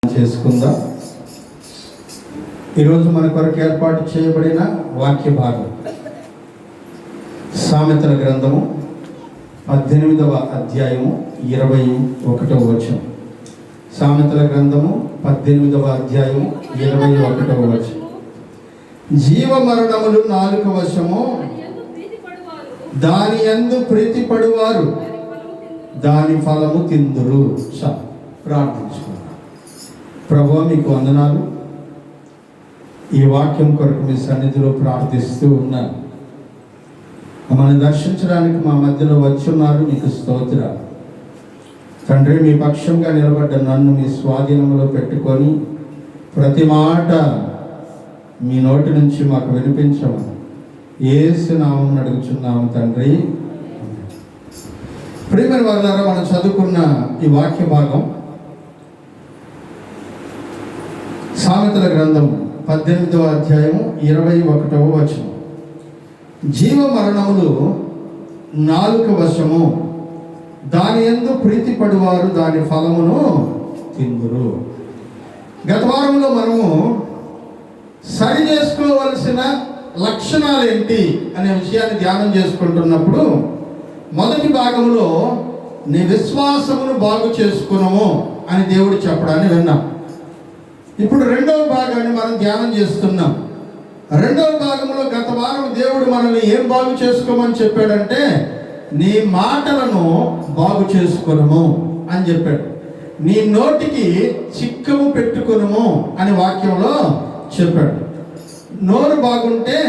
చేసుకుందాం. ఈరోజు మన కొరకు ఏర్పాటు చేయబడిన వాక్య భాగం సామెతల గ్రంథము 18వ అధ్యాయము 21వ వచనం. సామెతల గ్రంథము 18వ అధ్యాయము 21వ వచనం. జీవ మరణములు నాలుక వశము, దాని యందు ప్రీతిపడువారు దాని ఫలము తిందురు. ప్రార్థించుకున్నాం. ప్రభువా, మీకు వందనాలు. ఈ వాక్యం కొరకు మీ సన్నిధిలో ప్రార్థిస్తూ ఉన్నాను. మమ్మల్ని దర్శించడానికి మా మధ్యలో వచ్చున్నారు. మీకు స్తోత్రాలు తండ్రి. మీ పక్షంగా నిలబడ్డ నన్ను మీ స్వాధీనంలో పెట్టుకొని ప్రతి మాట మీ నోటి నుంచి మాకు వినిపించమని యేసు నామమున అడుగుచున్నాము తండ్రి. ప్రియమైన వారులారా, మనం చదువుకున్న ఈ వాక్య భాగం సామెతల గ్రంథం 18వ అధ్యాయము 21వ వచనం. జీవ మరణములు నాలుక వశము, దాని యందు ప్రీతిపడువారు దాని ఫలమును తిందురు. గత వారంలో మనము సరి చేసుకోవలసిన లక్షణాలు ఏంటి అనే విషయాన్ని ధ్యానం చేసుకుంటున్నప్పుడు మొదటి భాగంలో నీ విశ్వాసమును బాగు చేసుకున్నాము అని దేవుడు చెప్పడాన్ని విన్నాం. ఇప్పుడు రెండవ భాగాన్ని మనం ధ్యానం చేస్తున్నాం. రెండవ భాగంలో గత వారం దేవుడు మనల్ని ఏం బాగు చేసుకోమని చెప్పాడంటే, నీ మాటలను బాగు చేసుకునము అని చెప్పాడు. నీ నోటికి చిక్కము పెట్టుకునము అని వాక్యంలో చెప్పాడు. నోరు బాగుంటే,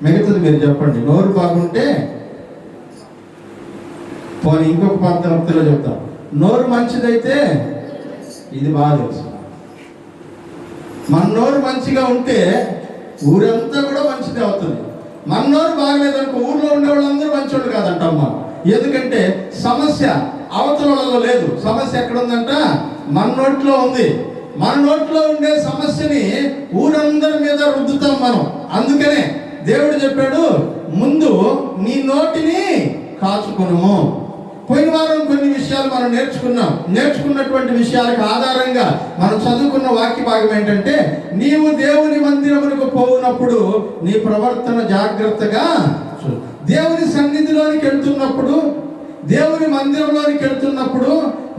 మిగతాది మీరు చెప్పండి. నోరు బాగుంటే, పోనీ ఇంకొక పద్ధతిలో చెప్తాం. నోరు మంచిదైతే, ఇది బాగా తెలుసు, మన నోరు మంచిగా ఉంటే ఊరంతా కూడా మంచిదే అవుతుంది. మన నోరు బాగలేదనుకో ఊర్లో ఉండే వాళ్ళందరూ మంచోళ్ళు కాదంటమ్మా. ఎందుకంటే సమస్య అవతల వాళ్ళలో లేదు. సమస్య ఎక్కడ ఉందంట? మన నోట్లో ఉంది. మన నోట్లో ఉండే సమస్యని ఊరందరి మీద రుద్దుతాం మనం. అందుకనే దేవుడు చెప్పాడు, ముందు నీ నోటిని కాచుకును. పోయిన వారం కొన్ని విషయాలు మనం నేర్చుకున్నటువంటి విషయాలకు ఆధారంగా మనం చదువుకున్న వాక్య భాగం ఏంటంటే, నీవు దేవుని మందిరమునకు పోవునప్పుడు నీ ప్రవర్తన జాగ్రత్తగా చూడు. దేవుని సన్నిధిలోనికి వెళ్తున్నప్పుడు, దేవుని మందిరంలోనికి వెళ్తున్నప్పుడు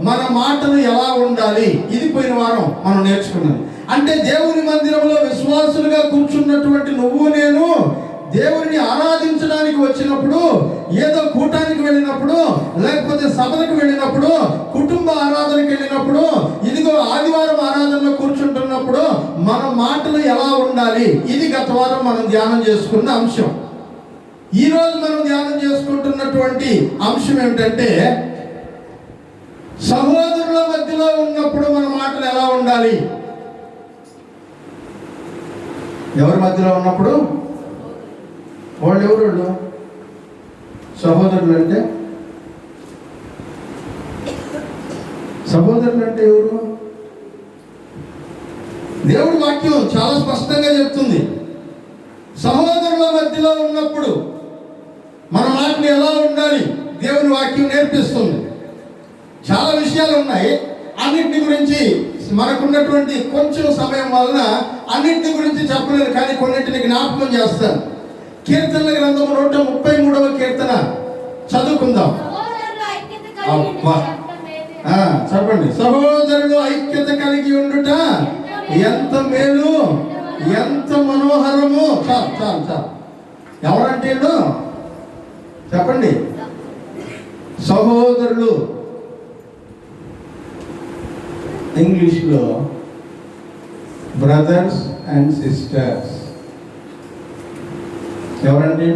మన మాటలు ఎలా ఉండాలి, ఇది పోయిన వారం మనం నేర్చుకున్నది. అంటే దేవుని మందిరంలో విశ్వాసులుగా కూర్చున్నటువంటి నువ్వు నేను దేవుడిని ఆరాధించడానికి వచ్చినప్పుడు, ఏదో కూటానికి వెళ్ళినప్పుడు, లేకపోతే సభలకు వెళ్ళినప్పుడు, కుటుంబ ఆరాధనకి వెళ్ళినప్పుడు, ఇదిగో ఆదివారం ఆరాధనలో కూర్చుంటున్నప్పుడు మన మాటలు ఎలా ఉండాలి, ఇది గత వారం మనం ధ్యానం చేసుకున్న అంశం. ఈరోజు మనం ధ్యానం చేసుకుంటున్నటువంటి అంశం ఏమిటంటే, సహోదరుల మధ్యలో ఉన్నప్పుడు మన మాటలు ఎలా ఉండాలి. ఎవరి మధ్యలో ఉన్నప్పుడు? వాళ్ళు ఎవరు? సహోదరులు అంటే ఎవరు? దేవుడి వాక్యం చాలా స్పష్టంగా చెప్తుంది. సహోదరుల మధ్యలో ఉన్నప్పుడు మన మాటలు ఎలా ఉండాలి దేవుని వాక్యం నేర్పిస్తుంది. చాలా విషయాలు ఉన్నాయి. అన్నింటి గురించి మనకున్నటువంటి కొంచెం సమయం వలన అన్నింటి గురించి చెప్పలేను, కానీ కొన్నింటిని జ్ఞాపకం చేస్తాను. కీర్తనల గ్రంథము 133వ కీర్తన చదువుకుందాం. చెప్పండి. సహోదరులు ఐక్యత కలిగి ఉండుట ఎంత మేలు, ఎంత మనోహరము. చాలు. ఎవరంటే చెప్పండి. సహోదరులు ఇంగ్లీష్లో బ్రదర్స్ అండ్ సిస్టర్స్. ఎవరంటే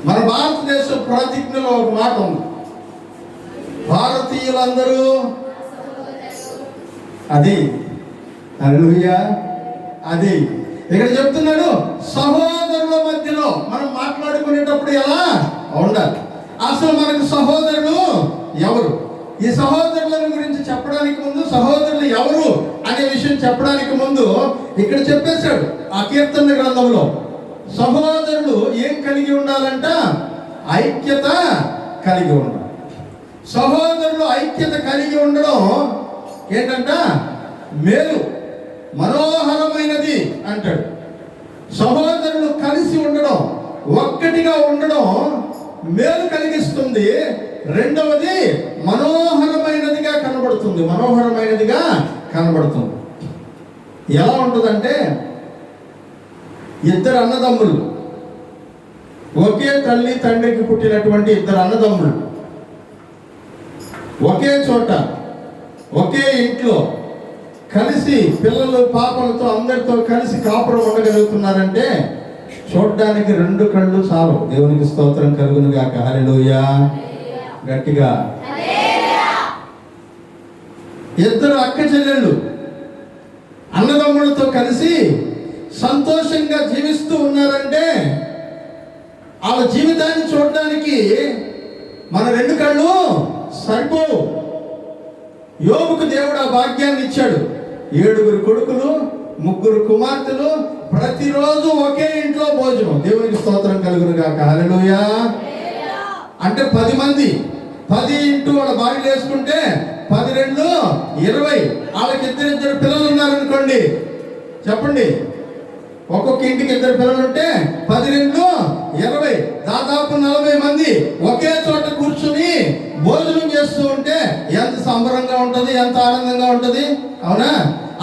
మన భారతదేశ ప్రతిజ్ఞలో ఒక మాట ఉంది, భారతీయులందరూ. అది హల్లెలూయా. అది ఇక్కడ చెప్తున్నాడు, సహోదరుల మధ్యలో మనం మాట్లాడుకునేటప్పుడు ఎలా ఉండాలి. అసలు మనకు సహోదరులు ఎవరు? ఈ సహోదరుల గురించి చెప్పడానికి ముందు, సహోదరులు ఎవరు అనే విషయం చెప్పడానికి ముందు ఇక్కడ చెప్పేశాడు ఆ కీర్తన గ్రంథంలో. సహోదరులు ఏం కలిగి ఉండాలంట? ఐక్యత కలిగి ఉండాలి. సహోదరులు ఐక్యత కలిగి ఉండడం ఏంటంట? మేలు, మనోహరమైనది అంటాడు. సహోదరులు కలిసి ఉండడం, ఒక్కటిగా ఉండడం మేలు కలిగిస్తుంది. రెండవది మనోహరమైనదిగా కనబడుతుంది. మనోహరమైనదిగా కనబడుతుంది. ఎలా ఉంటుందంటే, ఇద్దరు అన్నదమ్ములు, ఒకే తల్లి తండ్రికి పుట్టినటువంటి ఇద్దరు అన్నదమ్ములు ఒకే చోట ఒకే ఇంట్లో కలిసి పిల్లలు పాపలతో అందరితో కలిసి కాపురం ఉండగలుగుతున్నారంటే చూడడానికి రెండు కళ్ళు చాలు. దేవునికి స్తోత్రం కలుగును గాక. హల్లెలూయా. గట్టిగా. ఇద్దరు అక్క చెల్లెళ్ళు అన్నదమ్ములతో కలిసి సంతోషంగా జీవిస్తూ ఉన్నారంటే వాళ్ళ జీవితాన్ని చూడడానికి మన రెండు కళ్ళు సరిపోవు. యోబుకు దేవుడు ఆ భాగ్యాన్ని ఇచ్చాడు. 7 కొడుకులు, 3 కుమార్తెలు, ప్రతిరోజు ఒకే ఇంట్లో భోజనం. దేవునికి స్తోత్రం కలుగును గాక. హల్లెలూయా. అంటే 10 మంది, 10 ఇంటూ వాళ్ళ భార్యలు వేసుకుంటే 10 2 20. వాళ్ళకి ఇద్దరు పిల్లలు ఉన్నారనుకోండి, చెప్పండి, ఒక్కొక్క ఇంటికి 2 పిల్లలు ఉంటే 10 2 20, దాదాపు 40 మంది ఒకే చోట కూర్చుని భోజనం చేస్తూ ఉంటే ఎంత సంబరంగా ఉంటుంది, ఎంత ఆనందంగా ఉంటుంది. అవునా?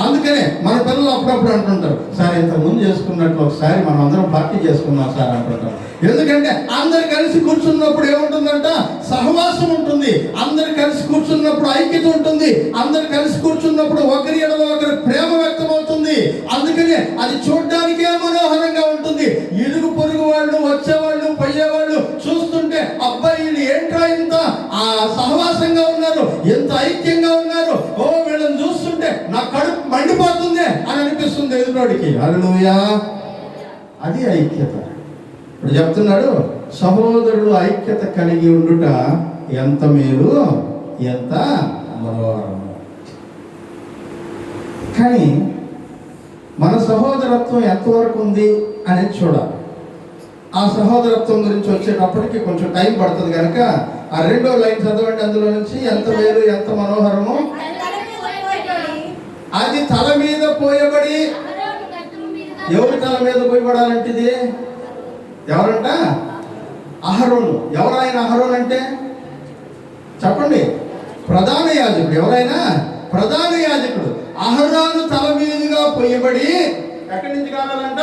అందుకనే మన పిల్లలు అప్పుడప్పుడు అంటుంటారు, సార్ ఇంతకుముందు చేసుకున్నట్లు ఒకసారి మనం అందరం పార్టీ చేసుకున్నాం సార్ అంటుంటారు. ఎందుకంటే అందరు కలిసి కూర్చున్నప్పుడు ఏముంటుందంట? సహవాసం ఉంటుంది. అందరు కలిసి కూర్చున్నప్పుడు ఐక్యత ఉంటుంది. అందరు కలిసి కూర్చున్నప్పుడు ఒకరి ఎడల ఒకరి ప్రేమ వ్యక్తమవుతుంది. అందుకనే అది చూడడానికే మనోహరంగా ఉంటుంది. ఇరుగు పొరుగు వాళ్ళు, వచ్చేవాళ్ళు, పోయేవాళ్ళు చూస్తుంటే అబ్బాయి ఏంట్రా ఇంత సహవాసంగా ఉన్నారు, ఎంత ఐక్యంగా ఉన్నారు, ఓ వీళ్ళని చూస్తుంటే నా కడుపు మండిపోతుంది అని అనిపిస్తుంది ఎదురోడికి. హల్లెలూయా. అది ఐక్యత. ఇప్పుడు చెప్తున్నాడు, సహోదరులు ఐక్యత కలిగి ఉండుట ఎంత మేలు, ఎంత మనోహరము. కానీ మన సహోదరత్వం ఎంతవరకు ఉంది అనేది చూడాలి. ఆ సహోదరత్వం గురించి వచ్చేటప్పటికి కొంచెం టైం పడుతుంది కనుక ఆ 2వ లైన్ చదవండి. అందులో నుంచి ఎంత మేలు, ఎంత మనోహరము. అది తల మీద పోయబడి, ఎవరి తల మీద పోయబడాలంటే ఎవరంట? అహరోను. ఎవరైనా అహరోన్ అంటే చెప్పండి, ప్రధాన యాజకుడు. ఎవరైనా ప్రధాన యాజకుడు. అహరోను తల మీదుగా పోయబడి ఎక్కడి నుంచి కావాలంట?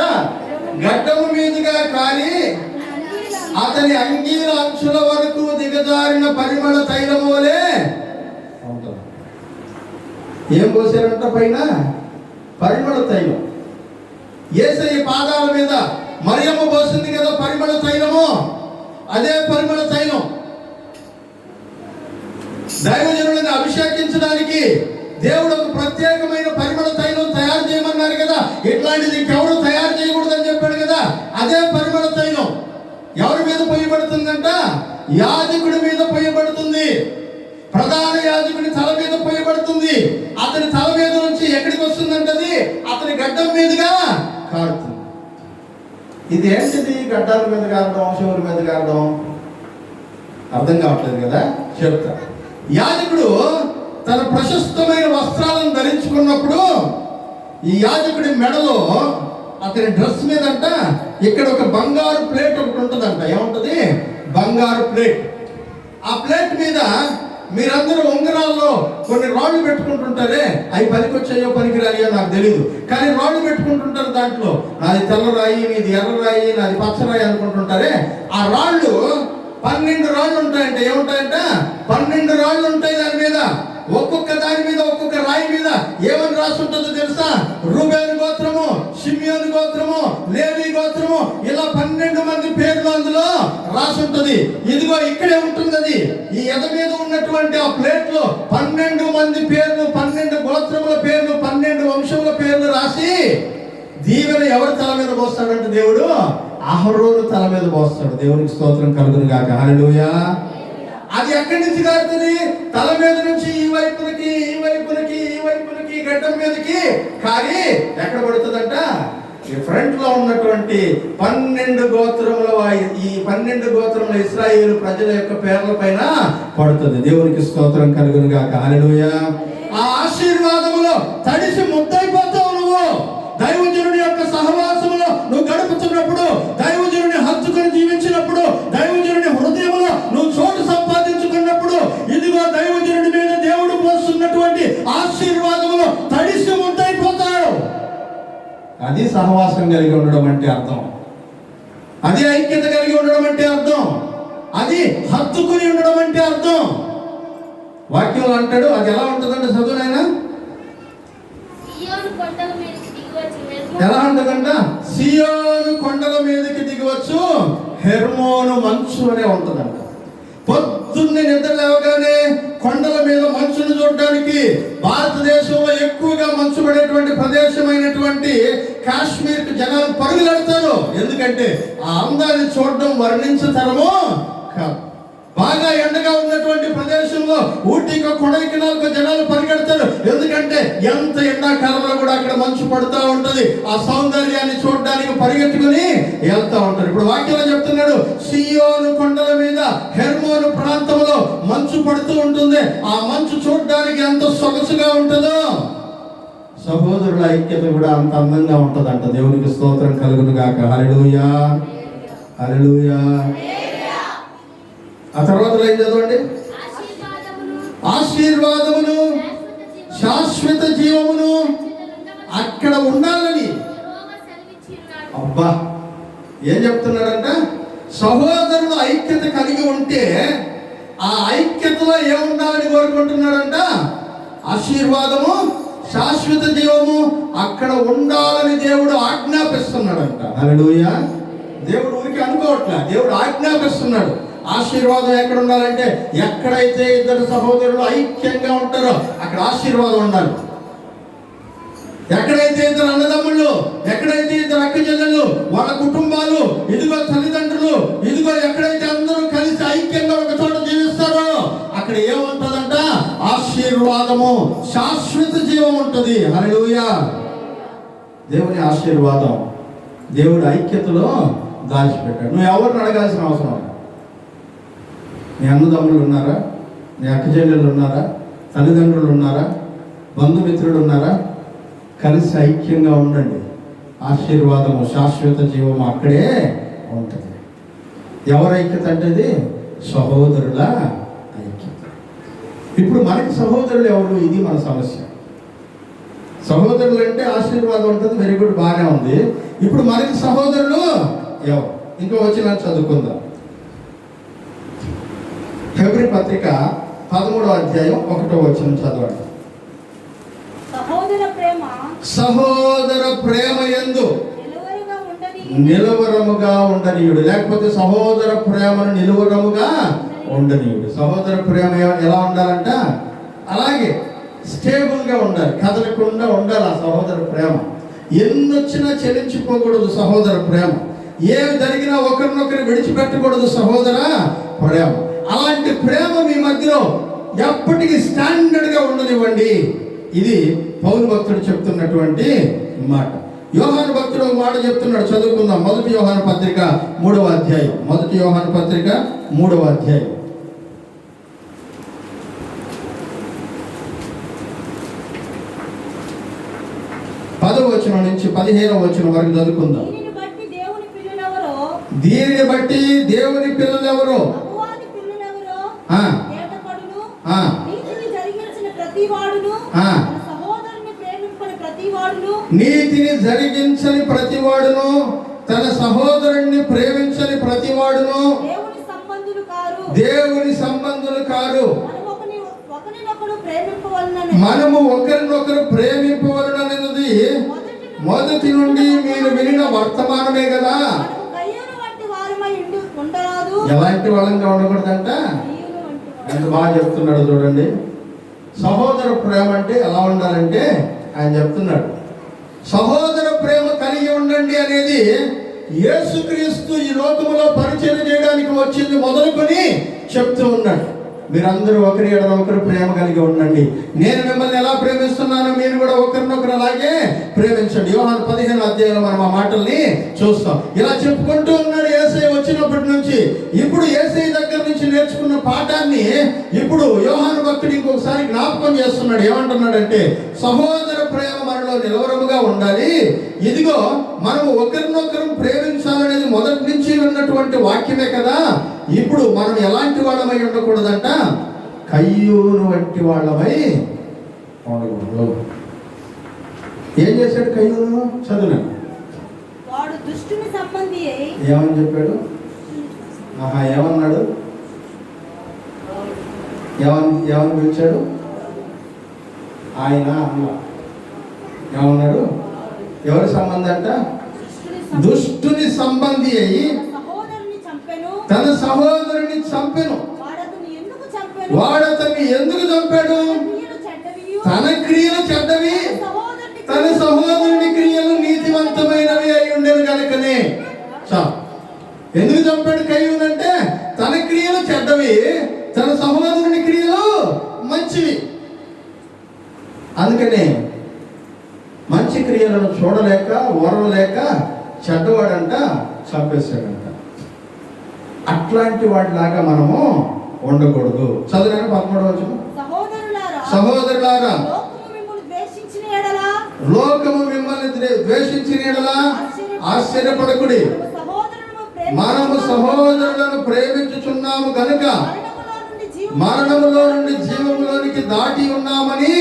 గడ్డము మీదుగా కారి అతని అంగీల అంచుల వరకు దిగజారిన పరిమళ తైలం వలె ఉంటుంది. ఏం పోసారంట? పైన పరిమళ తైలం. యేసయ్య పాదాల మీద మరియమ్మ పోసింది కదా పరిమళ తైలము, అదే పరిమళ తైలం దైవజనులను అభిషేకించడానికి దేవుడు ఒక ప్రత్యేకమైన పరిమళ తైలం తయారు చేయమన్నారు కదా. ఇట్లాంటిది ఇంకెవరు తయారు చేయకూడదని చెప్పాడు కదా. అదే పరిమళ తైలం ఎవరి మీద పోయబడుతుందంట? యాజకుడి మీద పోయబడుతుంది. ప్రధాన యాజకుడి తల మీద పోయబడుతుంది. అతని తల మీద నుంచి ఎక్కడికి వస్తుందంటది? అతని గడ్డం మీదుగా కారుతుంది. ఇది ఏంటిది? గడ్డాల మీద కారడం, శివుల మీద కారడం అర్థం కావట్లేదు కదా. చెప్తా. యాజకుడు తన ప్రశస్తమైన వస్త్రాలను ధరించుకున్నప్పుడు ఈ యాజకుడి మెడలో అతని డ్రెస్ మీద అంట ఇక్కడ ఒక బంగారు ప్లేట్ ఒకటి ఉంటుందంట. ఏముంటది? బంగారు ప్లేట్. ఆ ప్లేట్ మీద మీరందరూ ఉంగరాల్లో కొన్ని రాళ్ళు పెట్టుకుంటుంటారే, అవి పనికొచ్చాయో పనికిరాయో నాకు తెలియదు, కానీ రాళ్ళు పెట్టుకుంటుంటారు. దాంట్లో నాది తెల్ల రాయి, నీది ఎర్ర రాయి, నాది పచ్చ రాయి అనుకుంటుంటారే. ఆ రాళ్ళు 12 రాళ్ళు ఉంటాయంట. ఏముంటాయంట? 12 రాళ్ళు ఉంటాయి. దాని మీద ఒక్కొక్క దాని మీద ఒక్కొక్క రాయి మీద ఏమని రాసి ఉంటుందో తెలుసా? రూబేను గోత్రము, షిమ్యోను గోత్రము, లేవి గోత్రము, ఇలా 12 మంది పేర్లు అందులో రాసి ఉంటది. ఇదిగో ఇక్కడే ఉంటుంది అది. ఈ ఎద మీద ఉన్నటువంటి ఆ ప్లేట్ లో 12 మంది పేర్లు, 12 గోత్రముల పేర్లు, 12 వంశముల పేర్లు రాసి దీవెన ఎవరి తల మీద పోస్తాడంటే దేవుడు? అహరోను తల మీద పోస్తాడు. దేవునికి స్తోత్రం కలుగును గాక. హల్లెలూయా. అది ఎక్కడి నుంచి కారుతుంది? తల మీద నుంచి ఈ వైపులకి, ఈ వైపులకి, ఈ వైపులకి, గడ్డం మీదకి కారి ఎక్కడ పడుతుందంట? ఈ ఫ్రంట్ లో ఉన్నటువంటి 12 గోత్రముల ఈ 12 గోత్రముల ఇశ్రాయేలు ప్రజల యొక్క పేర్ల పైన పడుతుంది. దేవునికి స్తోత్రం కలుగును గాక. హల్లెలూయా. ఆ ఆశీర్వాదములో తడిసి ముద్దైపోతావు నువ్వు. దైవజనుడి యొక్క సహవాసములో నువ్వు గడుపుతున్నప్పుడు, దైవజనుడిని హత్తుకొని జీవించినప్పుడు, దైవజనుడి హృదయంలో నువ్వు చోటు సంపాదించుకున్నప్పుడు, ఇదిగో దైవజనుడి మీద దేవుడు పోస్తున్నటువంటి ఆశీర్వాదములో తడిసి ముద్దైపోతావు. అది సహవాసం కలిగి ఉండడం అంటే అర్థం. అది ఐక్యత కలిగి ఉండడం అంటే అర్థం. అది హత్తుకుని ఉండడం అంటే అర్థం. వాక్యంలో అంటాడు, అది ఎలా ఉంటుందంటే చదువునైనా ఎలా ఉంటుందంట? సియోను కొండల మీదకి దిగవచ్చు, హెర్మోను మంచు అనే ఉంటుందంట. పొద్దున్నే నిద్ర లేవగానే కొండల మీద మంచును చూడడానికి, భారతదేశంలో ఎక్కువగా మంచు పడేటువంటి ప్రదేశమైనటువంటి కాశ్మీర్కి జనాలు పరుగులెడతారు. ఎందుకంటే ఆ అందాన్ని చూడడం వర్ణించతరము కాదు. బాగా ఎండగా ఉన్నటువంటి ప్రదేశంలో ఊటీకో కొడైకెనాల్కో జనాలు పరిగెడతారు. ఎందుకంటే ఎంత ఎండాకాలంలో కూడా అక్కడ మంచు పడుతూ ఉంటుంది. ఆ సౌందర్యాన్ని చూడడానికి పరిగెత్తుకుని వెళ్తూ ఉంటారు. ఇప్పుడు వాక్యంలో చెప్తున్నాడు, సియోను కొండల మీద హెర్మోను ప్రాంతంలో మంచు పడుతూ ఉంటుంది. ఆ మంచు చూడడానికి ఎంత సొగసుగా ఉంటుందో, సహోదరుల ఐక్యత కూడా అంత అందంగా ఉంటుందంట. దేవునికి స్తోత్రం కలుగును గాక. హల్లెలూయా, హల్లెలూయా. ఆ తర్వాత ఏం చదవండి? ఆశీర్వాదమును, శాశ్వత జీవమును అక్కడ ఉండాలని. అబ్బా, ఏం చెప్తున్నాడంట? సహోదరులు ఐక్యత కలిగి ఉంటే ఆ ఐక్యతలో ఏముండాలని కోరుకుంటున్నాడంట? ఆశీర్వాదము, శాశ్వత జీవము అక్కడ ఉండాలని దేవుడు ఆజ్ఞాపిస్తున్నాడంట. హల్లెలూయా. దేవుడు ఊరికి అనుకోవట్లే, దేవుడు ఆజ్ఞాపిస్తున్నాడు. ఆశీర్వాదం ఎక్కడ ఉండాలంటే, ఎక్కడైతే ఇద్దరు సహోదరులు ఐక్యంగా ఉంటారో అక్కడ ఆశీర్వాదం ఉండాలి. ఎక్కడైతే ఇద్దరు అన్నదమ్ముళ్ళు, ఎక్కడైతే ఇద్దరు అక్క చెల్లెళ్ళు, వాళ్ళ కుటుంబాలు, ఇదిగో తల్లిదండ్రులు, ఇదిగో ఎక్కడైతే అందరూ కలిసి ఐక్యంగా ఒక చోట జీవిస్తారో అక్కడ ఏముంటుందంట? ఆశీర్వాదము, శాశ్వత జీవం ఉంటుంది. హల్లెలూయా. దేవుని ఆశీర్వాదం దేవుడు ఐక్యతలో దాచిపెట్టాడు. నువ్వు ఎవరిని అడగాల్సిన అవసరం లేదు. నీ అన్నదమ్ములు ఉన్నారా? నీ అక్క చెల్లెళ్ళు ఉన్నారా? తల్లిదండ్రులు ఉన్నారా? బంధుమిత్రులు ఉన్నారా? కలిసి ఐక్యంగా ఉండండి. ఆశీర్వాదము, శాశ్వత జీవము అక్కడే ఉంటుంది. ఎవరి ఐక్యత అంటే? సహోదరుల ఐక్యత. ఇప్పుడు మనకి సహోదరులు ఎవరు? ఇది మన సమస్య. సహోదరులు అంటే ఆశీర్వాదం ఉంటుంది, వెరీ గుడ్, బాగానే ఉంది. ఇప్పుడు మనకి సహోదరులు ఎవరు? ఇంకో వచ్చిన చదువుకుందాం. హెబ్రీ పత్రిక 13వ అధ్యాయం 1వ వచనం చదవండి. సహోదర ప్రేమ యందు నిలవరముగా ఉండనీయుడు. లేకపోతే సహోదర ప్రేమను నిలువరముగా ఉండనీయుడు. సహోదర ప్రేమ ఎలా ఉండాలంట? అలాగే స్టేబుల్గా ఉండాలి, కదలకుండా ఉండాలి. ఆ సహోదర ప్రేమ ఎన్నొచ్చినా చెల్లించిపోకూడదు. సహోదర ప్రేమ ఏమి జరిగినా ఒకరినొకరు విడిచిపెట్టకూడదు. సహోదర ప్రేమ, అలాంటి ప్రేమ మీ మధ్యలో ఎప్పటికీ స్టాండర్డ్గా ఉండనివ్వండి. ఇది పౌలు భక్తుడు చెప్తున్నటువంటి మాట. యోహాను భక్తుడు ఒక మాట చెప్తున్నాడు, చదువుకుందాం. 1 యోహాను పత్రిక 3వ అధ్యాయం. 1 యోహాను పత్రిక 3వ అధ్యాయం 10వ వచనం నుంచి 15వ వచనం వరకు చదువుకుందాం. దీనిని బట్టి దేవుని పిల్లలెవరో? నీతిని జరిగించని ప్రతివాడును, తన సహోదరుణ్ణి ప్రేమించని ప్రతివాడును దేవుని సంబంధులు కారు. మనము ఒకరినొకరు ప్రేమింపవలనది మొదటి నుండి మీరు వినిన వర్తమానమే కదా. ఎలాంటి వాళ్ళంగా ఉండకూడదంట. ఎంత బాగా చెప్తున్నాడు చూడండి. సహోదర ప్రేమ అంటే ఎలా ఉండాలంటే ఆయన చెప్తున్నాడు, సహోదర ప్రేమ కలిగి ఉండండి అనేది యేసుక్రీస్తు ఈ లోకములో పరిచయం చేయడానికి వచ్చింది మొదలుకొని చెప్తూ ఉన్నాడు. మీరందరూ ఒకరి ఎడల ఒకరు ప్రేమ కలిగి ఉండండి. నేను మిమ్మల్ని ఎలా ప్రేమిస్తున్నానో మీరు కూడా ఒకరినొకరు అలాగే ప్రేమించండి. యోహాను 15 అధ్యాయంలో మనం ఆ మాటల్ని చూస్తాం. ఇలా చెప్పుకుంటూ ఉన్నాడు యేసయ్య వచ్చినప్పటి నుంచి. ఇప్పుడు యేసయ్య దగ్గర నుంచి నేర్చుకున్న పాఠాన్ని ఇప్పుడు యోహాను భక్తుడు ఇంకొకసారి జ్ఞాపకం చేస్తున్నాడు. ఏమంటున్నాడంటే, సహోదర ప్రేమ మనలో నిలవరముగా ఉండాలి. ఇదిగో మనము ఒకరినొకరు ప్రేమించాలనేది మొదటి నుంచి ఉన్నటువంటి వాక్యమే కదా. ఇప్పుడు మనం ఎలాంటి వాళ్ళమై ఉండకూడదంట, కయ్యూను వంటి వాళ్ళమై ఉండకూడదు. ఏం చేశాడు కయ్యూను? చదువు. వాడు దుష్టుని సంబంధి ఏమని చెప్పాడు? ఏమన్నాడు? ఏమని పిలిచాడు ఆయన? ఏమన్నాడు? ఎవరి సంబంధి అంట? దుష్టుని సంబంధి అయి తన సహోదరుని చంపెను. వాడు అతన్ని ఎందుకు చంపాడు? తన క్రియలు చెడ్డవి, తన సహోదరుని క్రియలు నీతివంతమైనవి అయి ఉండేవి కనుకనే. ఎందుకు చంపాడు కయ్యూను అంటే, తన క్రియలు చెడ్డవి, తన సహోదరుని క్రియలు మంచివి. అందుకనే మంచి క్రియలను చూడలేక ఓర్వలేక చెడ్డవాడంట చంపేశాడంట. అట్లాంటి వాడిలాగా మనము ఉండకూడదు. చదువు 13వ సహోదరులారా, లోకము మిమ్మల్ని ద్వేషించిన యెడల ఆశ్చర్యపడకుడి. మనము సహోదరులను ప్రేమించుచున్నాము గనుక మరణములో నుండి జీవములోనికి దాటి ఉన్నామని.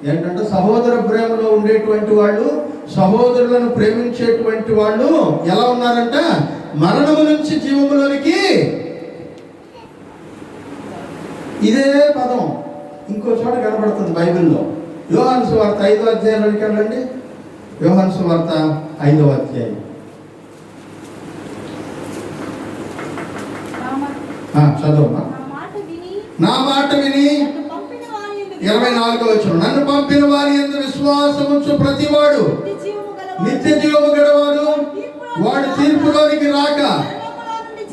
ఏంటంటే సహోదర ప్రేమలో ఉండేటువంటి వాళ్ళు, సహోదరులను ప్రేమించేటువంటి వాళ్ళు ఎలా ఉన్నారంట? మరణము నుంచి జీవములోనికి. ఇదే పదం ఇంకో చోట కనబడుతుంది బైబిల్లో. యోహాను సువార్త 5వ అధ్యాయంలోకి వెళ్ళండి. యోహాను సువార్త 5వ అధ్యాయం. చదువు. నా మాట విని 24వ వచనం, నన్ను పంపిన వారి యందు విశ్వాసముంచు ప్రతివాడు నిత్య జీవము గలవాడు. వాడు తీర్పులోనికి రాక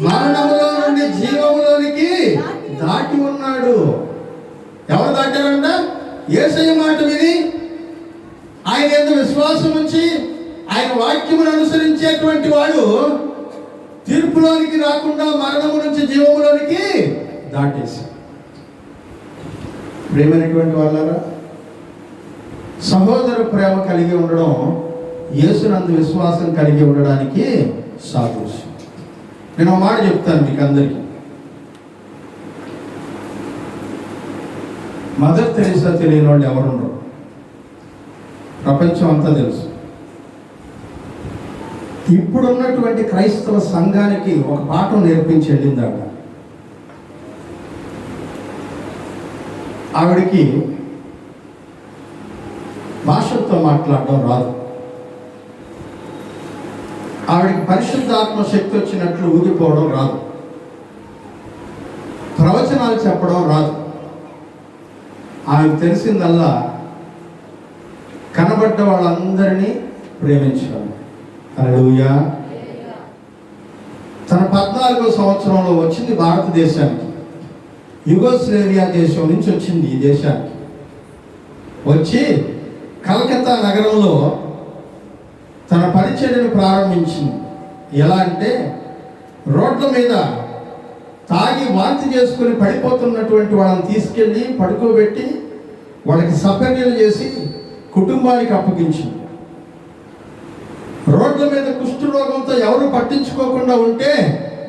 మరణములో నుండి జీవములోనికి దాటి ఉన్నాడు. ఎవరు దాటారంట? యేసయ్య మాట విని ఆయన యందు విశ్వాసం ఉంచి ఆయన వాక్యమును అనుసరించేటువంటి వాడు తీర్పులోనికి రాకుండా మరణము నుంచి జీవములోనికి దాటేశాడు. ప్రేమైనటువంటి వాళ్ళారా, సహోదర ప్రేమ కలిగి ఉండడం యేసునందు విశ్వాసం కలిగి ఉండడానికి సాదృశ్యం. నేను ఒక మాట చెప్తాను మీకు అందరికీ. మదర్ తెరీసా తెలియని వాళ్ళు ఎవరుండరు. ప్రపంచం అంతా తెలుసు. ఇప్పుడున్నటువంటి క్రైస్తవ సంఘానికి ఒక పాఠం నేర్పించి వెళ్ళిందాక. ఆవిడికి భాషలతో మాట్లాడడం రాదు. ఆవిడికి పరిశుద్ధాత్మ శక్తి వచ్చినట్లు ఊగిపోవడం రాదు. ప్రవచనాలు చెప్పడం రాదు. ఆమెకు తెలిసిందల్లా కనబడ్డ వాళ్ళందరినీ ప్రేమించాలి. హల్లెలూయా. తన 14వ సంవత్సరంలో వచ్చింది భారతదేశానికి. యుగోస్లేవియా దేశం నుంచి వచ్చింది ఈ దేశానికి. వచ్చి కలకత్తా నగరంలో తన పరిచర్యను ప్రారంభించింది. ఎలా అంటే, రోడ్ల మీద తాగి వాంతి చేసుకుని పడిపోతున్నటువంటి వాళ్ళని తీసుకెళ్ళి పడుకోబెట్టి వాళ్ళకి సపర్యలు చేసి కుటుంబానికి అప్పగించింది. రోడ్ల మీద కుష్ఠరోగంతో ఎవరు పట్టించుకోకుండా ఉంటే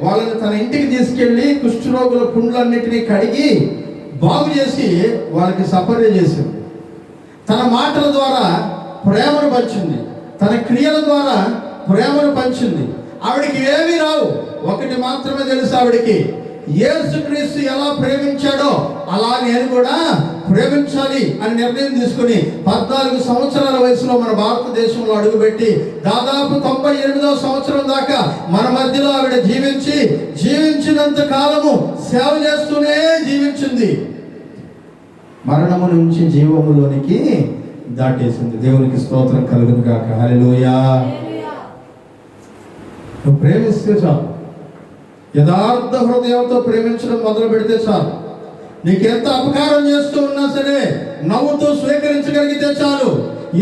వాళ్ళని తన ఇంటికి తీసుకెళ్ళి కుష్ఠరోగుల పుండ్లన్నిటినీ కడిగి బాగు చేసి వాళ్ళకి సపర్య చేసింది. తన మాటల ద్వారా ప్రేమను పంచింది. తన క్రియల ద్వారా ప్రేమను పంచింది. ఆవిడికి ఏమీ రావు. ఒకటి మాత్రమే తెలుసు ఆవిడికి, యేసుక్రీస్తు ఎలా ప్రేమించాడో అలా నేను కూడా ప్రేమించాలి అని నిర్ణయం తీసుకుని 14 సంవత్సరాల వయసులో మన భారతదేశంలో అడుగుపెట్టి దాదాపు 98వ సంవత్సరం దాకా మన మధ్యలో ఆవిడ జీవించినంత కాలము సేవ చేస్తూనే జీవించింది. మరణము నుంచి జీవములోనికి దాటేసింది. దేవునికి స్తోత్రం కలుగును గాక. హల్లెలూయా. నువ్వు ప్రేమిస్తే చాలు. యథార్థ హృదయంతో ప్రేమించడం మొదలు పెడితే చాలు. నీకెంత అపకారం చేస్తూ ఉన్నా సరే నవ్వుతూ స్వీకరించగలిగితే చాలు.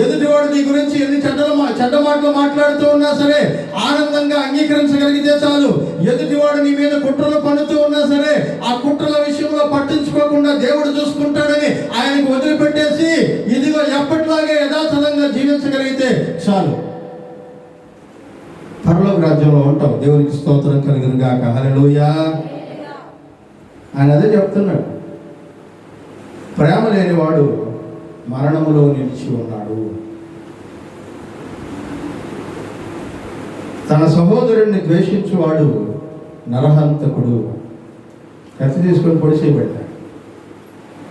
ఎదుటివాడు నీ గురించి ఎన్ని చెడ్డ మాటలు మాట్లాడుతూ ఉన్నా సరే ఆనందంగా అంగీకరించగలిగితే చాలు. ఎదుటివాడు నీ మీద కుట్రలు పన్నుతూ ఉన్నా సరే ఆ కుట్రల విషయంలో పట్టించుకోకుండా దేవుడు చూసుకుంటాడని ఆయనకు వదిలిపెట్టేసి ఇదిగో ఎప్పటిలాగే యథాతథంగా జీవించగలిగితే చాలు, పరలోక రాజ్యంలో ఉంటావు. దేవునికి స్తోత్రం కలుగును గాక. హల్లెలూయా. ఆయన అదే చెప్తున్నాడు, ప్రేమ లేనివాడు మరణములో నిలిచి ఉన్నాడు. తన సహోదరుడిని ద్వేషించువాడు నరహంతకుడు. కత్తి తీసుకొని పొడి చేయబడ్డాడు.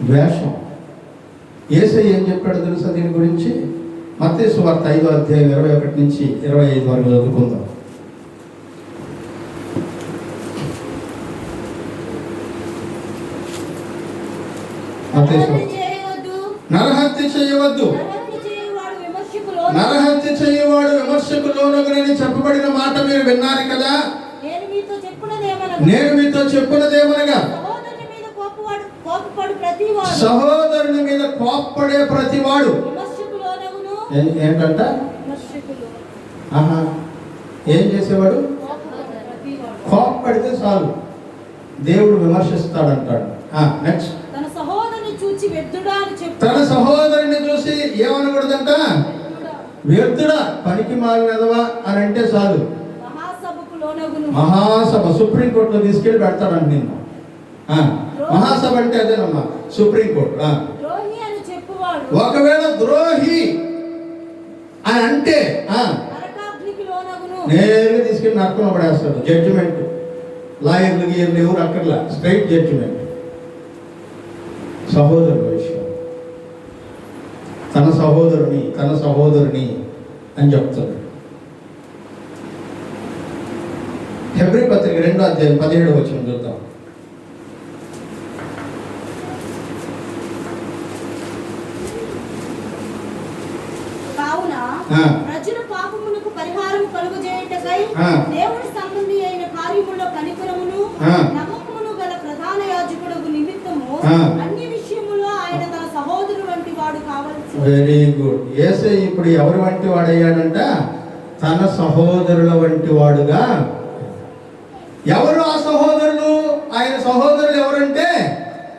ద్వేషం. యేసయ్య ఏం చెప్పాడు తెలుసా దీని గురించి? మత్తయి సువార్త 5వ అధ్యాయం 21 నుంచి 25 వరకు చదువుకుందాం. నరహత్య చేయవద్దు, నరహత్య చేయవాడు విమర్శకు లోనగునని చెప్పబడిన మాట మీరు విన్నారు కదా. నేను మీతో చెప్పున్నదేమనగా సహోదరుని మీద కోప్పడే ప్రతివాడు ఏంటంట? ఏం చేసేవాడు? కోప్పడితే చాలు దేవుడు విమర్శిస్తాడంటాడు. నెక్స్ట్, తన సహోదరుని చూసి ఏమనకూడదంట? వ్యర్థుడా, పనికి మాలినదవా అని అంటే చాలు. మహాసభ, సుప్రీంకోర్టులో తీసుకెళ్ళి పెడతాడంట నిన్న. మహాసభ అంటే అదేనమ్మా, సుప్రీంకోర్టు. ఒకవేళ ద్రోహి అని అంటే నేరుగా తీసుకెళ్ళి నరకంలో పడేస్తాడు. జడ్జిమెంట్, లాయర్లు గీయర్లు ఎవరు అక్కర్లా, స్ట్రైట్ జడ్జిమెంట్. సహోదరుల విషయం, తన సహోదరుని అని చెప్తాడు. హెబ్రీ పత్రిక 2వ అధ్యాయం 17వ వచనం చూద్దాం. ప్రజల పాపములకు పరిహారం కలుగజేయుటకై దేవుని సంబంధి అయిన కార్యముల్లో కనికరమును నమ్మకమును గల ప్రధాన యాజకుడు నిమిత్తము అన్ని విషయములో ఆయన తన సహోదరుడు వంటి వాడు కావాల్సి. Very good. యేసయ్య ఇప్పుడు ఎవరి వంటి వాడయ్యాడంట? తన సహోదరుల వంటి వాడుగా. ఎవరు ఆ సహోదరులు? ఆయన సహోదరులు ఎవరంటే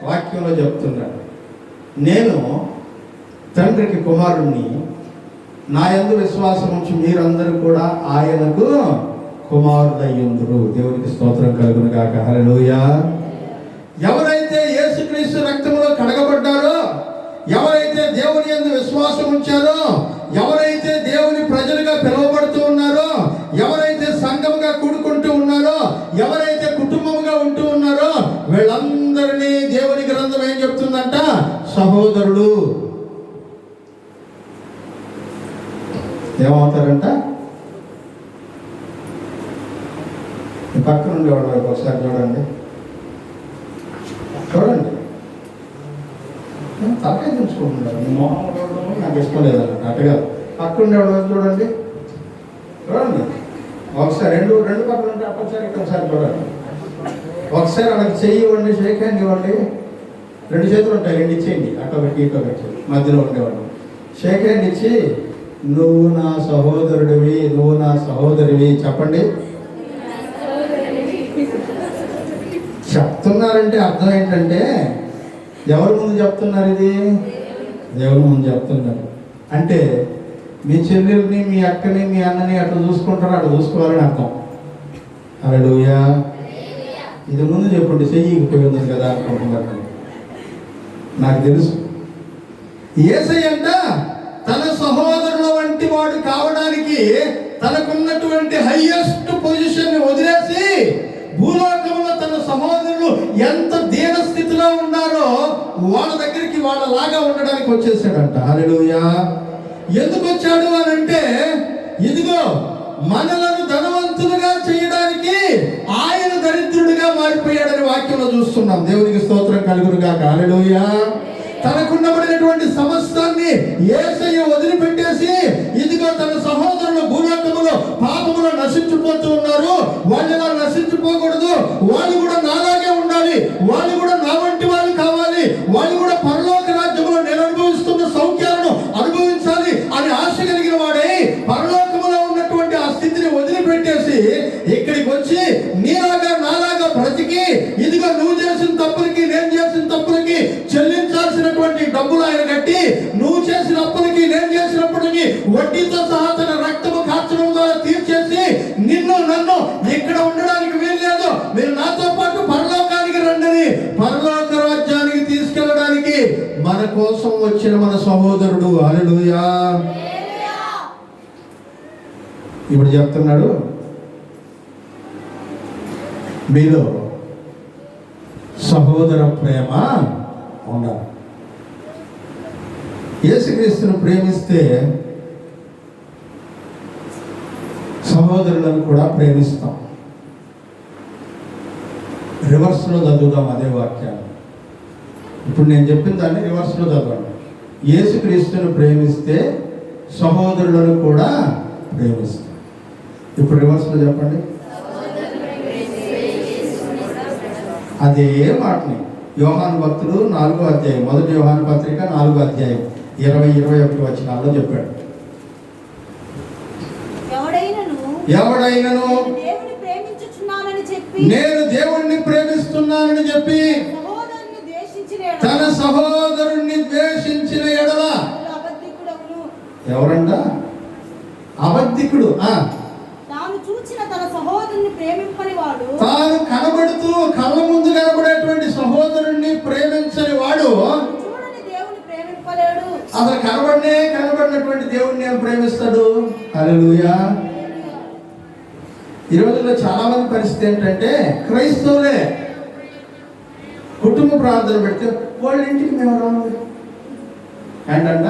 వాక్యంలో చెప్తున్నాడు, నేను తండ్రికి కుమారుణ్ణి, నా యందు విశ్వాసం ఉంచి మీరందరూ కూడా ఆయనకు కుమారుడయ్యుందురు. దేవునికి స్తోత్రం కలుగును గాక. హల్లెలూయా. ఎవరైతే యేసుక్రీస్తు రక్తంలో కడగబడ్డారో, ఎవరైతే దేవుని యందు విశ్వాసం ఉంచారో, ఎవరైతే దేవుని ప్రజలుగా పిలువబడుతూ ఉన్నారో, ఎవరైతే సంఘంగా కూడుకుంటూ ఉన్నారో, ఎవరైతే కుటుంబంగా ఉంటూ ఉన్నారో, వీళ్ళందరినీ దేవుని గ్రంథం ఏం చెప్తుందంట? సహోదరుడు. ఏమవుతారంట? పక్కన ఉండేవాడు ఒకసారి చూడండి, తలకాయ తెచ్చుకుంటున్నారు. నాకు ఇష్టం లేదన్నట్టు అటుగా పక్కన ఉండేవాడు చూడండి. ఒకసారి రెండు పక్కన ఉంటే అప్పటిసారి ఒకసారి చూడండి. ఒకసారి వాళ్ళకి చెయ్యి ఇవ్వండి, షేక్ హ్యాండ్ ఇవ్వండి. 2 చేతులు ఉంటాయి, 2 ఇచ్చేయండి. అటు పెట్టి ఇటు పెట్టి మధ్యలో ఉండేవాడు షేక్ హ్యాండ్ ఇచ్చి, నువ్వు నా సహోదరుడివి, నువ్వు నా సహోదరివి చెప్పండి. చెప్తున్నారంటే అర్థం ఏంటంటే ఎవరి ముందు చెప్తున్నారు? ఇది దేవుని ముందు చెప్తున్నారు. అంటే మీ చెల్లెల్ని, మీ అక్కని, మీ అన్నని అట్లా చూసుకుంటారో అట్లా చూసుకోవాలని అర్థం. హల్లెలూయా. ఇది ముందు చెప్పండి, చెయ్యిపోయి ఉంది కదా అనుకుంటున్నారు. నాకు తెలుసు యేసయ్య అంట తన సహోదరుల వంటి వాడు కావడానికి తనకున్నటువంటి హైయెస్ట్ పొజిషన్ ని వదిలేసి భూలోకంలో తన సహోదరులు ఎంత దీన స్థితిలో ఉన్నారో వాళ్ళ దగ్గరికి వాళ్ళలాగా ఉండడానికి వచ్చేసాడంట. హల్లెలూయా. ఎందుకు వచ్చాడు అని అంటే, ఇదిగో మనలను ధనవంతులుగా చేయడానికి ఆయన దరిద్రుడిగా మారిపోయాడని వాక్యంలో చూస్తున్నాం. దేవునికి స్తోత్రం కలుగును గాక. హల్లెలూయా. తనకున్నబడినటువంటి సమస్తాన్ని యేసయ్య వదిలిపెట్టేసి ఇదిగో తన సహోదరులు భూలోకములో పాపములో నశించిపోతూ ఉన్నారు. వాళ్ళు ఇలా నశించిపోకూడదు, వాళ్ళు కూడా నాలాగే ఉండాలి, వాళ్ళు కూడా నా వంటి వాళ్ళు కావాలి, వాళ్ళు కూడా పరలోక రాజ్యంలో నేను అనుభవిస్తున్న సౌఖ్యాలను అనుభవించాలి అని వడ్డీతో సహా తన రక్తము కార్చడం ద్వారా తీర్చేసి నిన్ను నన్ను ఇక్కడ ఉండడానికి వీల్లేదు, మీరు నాతో పాటు పరలోకానికి రండి, పరలోక రాజ్యానికి తీసుకెళ్ళడానికి మన కోసం వచ్చిన మన సహోదరుడు. హల్లెలూయా. ఇప్పుడు చెప్తున్నాడు, మీలో సహోదర ప్రేమ ఉండాలి. యేసుక్రీస్తును ప్రేమిస్తే సహోదరులను కూడా ప్రేమిస్తాం. రివర్స్లో చదువుదాం అదే వాక్యాన్ని. ఇప్పుడు నేను చెప్పిన దాన్ని రివర్స్లో చదవండి. యేసుక్రీస్తును ప్రేమిస్తే సహోదరులను కూడా ప్రేమిస్తాం. ఇప్పుడు రివర్స్లో చెప్పండి. అదే మాటని యోహాను భక్తుడు 4వ అధ్యాయం, 1 యోహాను పత్రిక 4వ అధ్యాయం 20-21 వచనాల్లో చెప్పాడు. ఎవడైనను నేను దేవుణ్ణి ప్రేమిస్తున్నానని చెప్పి తన సహోదరుణ్ణి ద్వేషించిన ఎడల ఎవరంట? అబద్ధికుడు. తాను చూచిన తన సహోదరుని ప్రేమింపని వాడు, తాను కనబడుతూ కళ్ళ ముందు కనబడేటువంటి సహోదరుణ్ణి ప్రేమించని వాడు చూడని దేవుని ప్రేమింపలేడు. అసలు కనబడినటువంటి దేవుణ్ణి ఏం ప్రేమిస్తాడు? హల్లెలూయా. ఈ రోజుల్లో చాలా మంది పరిస్థితి ఏంటంటే, క్రైస్తవులే కుటుంబ ప్రార్థన పెడితే వాళ్ళ ఇంటికి మేము రాము ఏంటంట,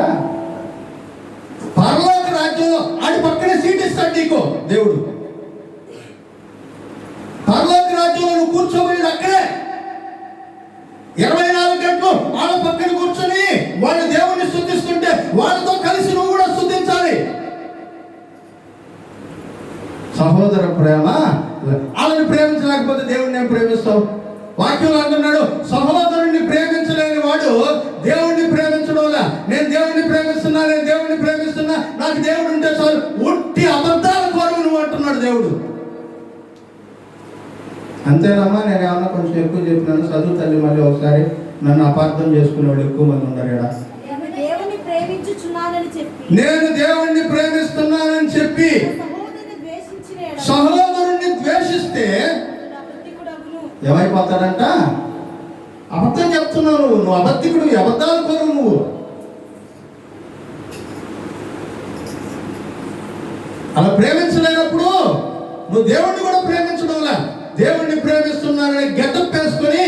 పరలోక రాజ్యంలో ఆడి పక్కనే సీట్ ఇస్తాడు నీకు దేవుడు. పరలోక రాజ్యంలో నువ్వు కూర్చోబోయేది అక్కడే. 24 గంటలు వాళ్ళ పక్కన కూర్చొని వాళ్ళు దేవుణ్ణి స్తుతిస్తుంటే వాళ్ళతో కలిసి నువ్వు కూడా స్తుతించాలి. సహోదర ప్రేమ. వాళ్ళని ప్రేమించలేకపోతే దేవుడిని ఏం ప్రేమిస్తావు? వాక్యంలో అంటున్నాడు, సహోదరుణ్ణి ప్రేమించలేని వాడు దేవుణ్ణి ప్రేమించడంలా. నేను దేవుణ్ణి ప్రేమిస్తున్నా, నేను దేవుణ్ణి ప్రేమిస్తున్నా, నాకు దేవుడు ఉంటే చాలు, ఉట్టి అబద్ధాల కోరు నువ్వు అంటున్నాడు దేవుడు. అంతేనమ్మా. నేను ఏమన్నా కొంచెం ఎక్కువ చెప్పినాను, చదువు తల్లి. మళ్ళీ ఒకసారి నన్ను అపార్థం చేసుకునే వాళ్ళు ఎక్కువ మంది ఉన్నారు ఇక్కడ. నేను దేవుణ్ణి ప్రేమిస్తున్నానని చెప్పి సహోదరుణ్ణి ద్వేషిస్తే ఏమైపోతాడంట? అబద్ధం చెప్తున్నావు నువ్వు అబద్ధికుడు, అబద్ధాలు కోరు నువ్వు. అలా ప్రేమించలేనప్పుడు నువ్వు దేవుణ్ణి కూడా ప్రేమించడంలా. దేవుణ్ణి ప్రేమిస్తున్నానని గెటప్ వేసుకొని